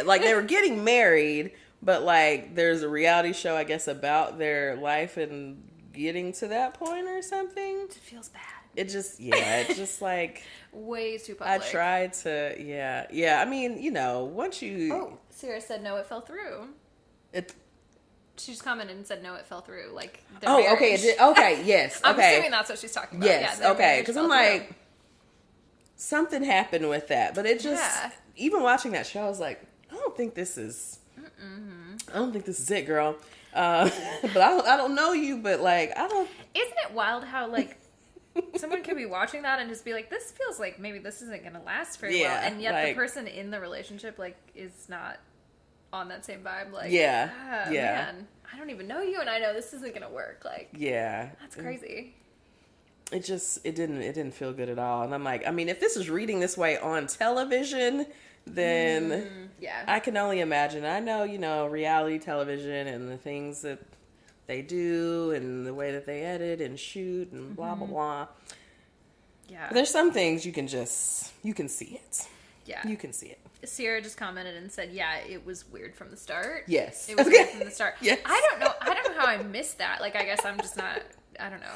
S1: like they were getting married, but like there's a reality show, I guess, about their life and getting to that point or something.
S2: It feels bad.
S1: It's just like
S2: way too public.
S1: I tried to, I mean, once you.
S2: Oh, Sierra said no, it fell through.
S1: It.
S2: She just commented and said no, it fell through. Like,
S1: okay, okay, yes,
S2: I'm
S1: okay.
S2: assuming that's what she's talking about.
S1: Yes, okay, because I'm like, something happened with that, but it just even watching that show, I was like, I don't think this is it, girl. But I don't know you, but like I don't.
S2: Isn't it wild how like someone could be watching that and just be like, this feels like maybe this isn't going to last very well, and yet the person in the relationship like is not on that same vibe. Like, man, I don't even know you, and I know this isn't going to work. Like, that's crazy.
S1: It didn't feel good at all, and I'm like, I mean, if this is reading this way on television, then I can only imagine. I know, reality television and the things that they do and the way that they edit and shoot and blah, blah, blah. Yeah. But there's some things you can see it. Yeah. You can see it.
S2: Sierra just commented and said, it was weird from the start.
S1: Yes.
S2: It was weird from the start.
S1: Yes.
S2: I don't know how I missed that. Like, I guess I'm just not, I don't know.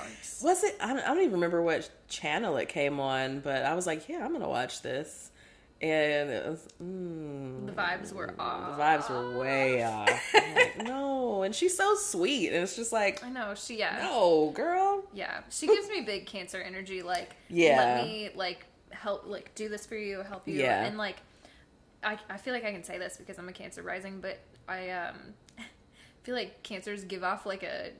S1: Was it, I don't even remember what channel it came on, but I was like, I'm going to watch this. And it was,
S2: the vibes were off.
S1: The vibes were way off. I'm like, no. And she's so sweet. And it's just like,
S2: I know,
S1: no, girl.
S2: Yeah. She gives me big Cancer energy. Like, let me, like, help, like, do this for you, help you. Yeah. And, like, I feel like I can say this because I'm a Cancer rising, but I feel like Cancers give off, like, a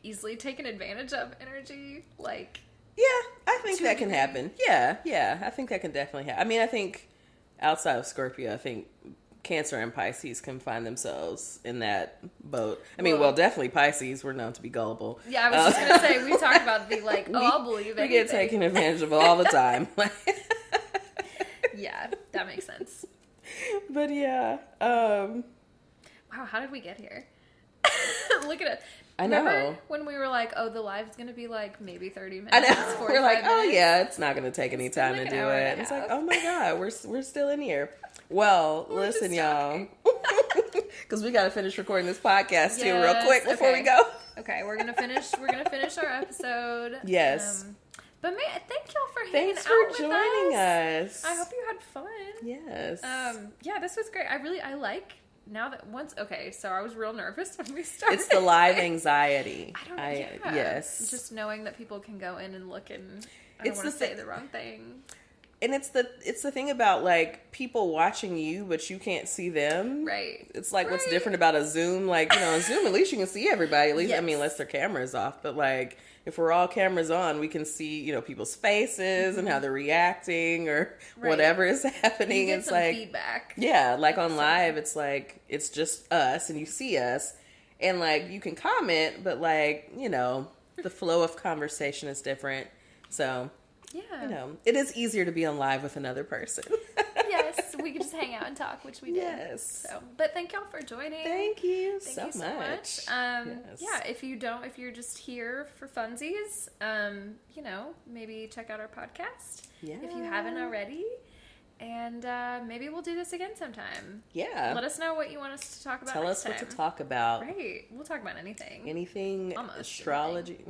S2: easily taken advantage of energy. Like,
S1: yeah, I think that can happen. Yeah. I think that can definitely happen. I mean, I think outside of Scorpio, I think Cancer and Pisces can find themselves in that boat. I mean, well, definitely Pisces. We're known to be gullible.
S2: Yeah, I was just going to say, we talked about the, like, I'll believe anything.
S1: We get taken advantage of all the time.
S2: Yeah, that makes sense.
S1: But yeah.
S2: Wow, how did we get here? Look at it.
S1: I know.
S2: Remember when we were like, oh, the live's going to be like maybe 30 minutes?
S1: I know. We're like,
S2: minutes?
S1: It's not going to take any time to do it. And it's like, oh my God, we're still in here. Well, listen, y'all. Because we got to finish recording this podcast too real quick before we go.
S2: Okay, we're going to finish our episode.
S1: Yes.
S2: But thank y'all for hanging
S1: Thanks
S2: out
S1: for
S2: with
S1: joining us.
S2: I hope you had fun.
S1: Yes.
S2: Yeah, this was great. I like now that okay, so I was real nervous when we started.
S1: It's the live anxiety.
S2: Yes. Just knowing that people can go in and look and I don't want to say the wrong thing.
S1: And it's the thing about like people watching you, but you can't see them.
S2: Right.
S1: It's like what's different about a Zoom? Like, on Zoom, at least you can see everybody. At least, I mean, unless their camera's off. But like, if we're all cameras on, we can see, people's faces and how they're reacting or whatever is happening.
S2: You get
S1: it's
S2: some
S1: like
S2: feedback.
S1: Yeah, like on live, it's like it's just us and you see us, and like you can comment, but like the flow of conversation is different. So. Yeah. It is easier to be on live with another person.
S2: Yes, we can just hang out and talk, which we did.
S1: Yes.
S2: So, but thank y'all for joining.
S1: Thank you
S2: so
S1: much.
S2: Yes. Yeah, if you're just here for funsies, maybe check out our podcast.
S1: Yeah.
S2: If you haven't already. And maybe we'll do this again sometime.
S1: Yeah.
S2: Let us know what you want us to talk about.
S1: Tell us what to talk about.
S2: Right. We'll talk about anything.
S1: Anything.
S2: Almost
S1: astrology.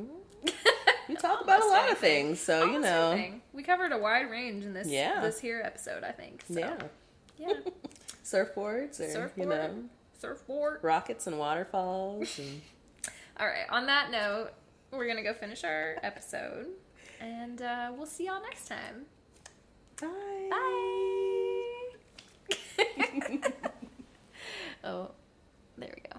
S1: We talk about a lot of things, so
S2: almost anything. We covered a wide range in this here episode, I think. So. Yeah.
S1: Surfboards, or
S2: surfboard,
S1: rockets and waterfalls. And...
S2: All right. On that note, we're gonna go finish our episode, and we'll see y'all next time.
S1: Bye.
S2: Bye. Oh, there we go.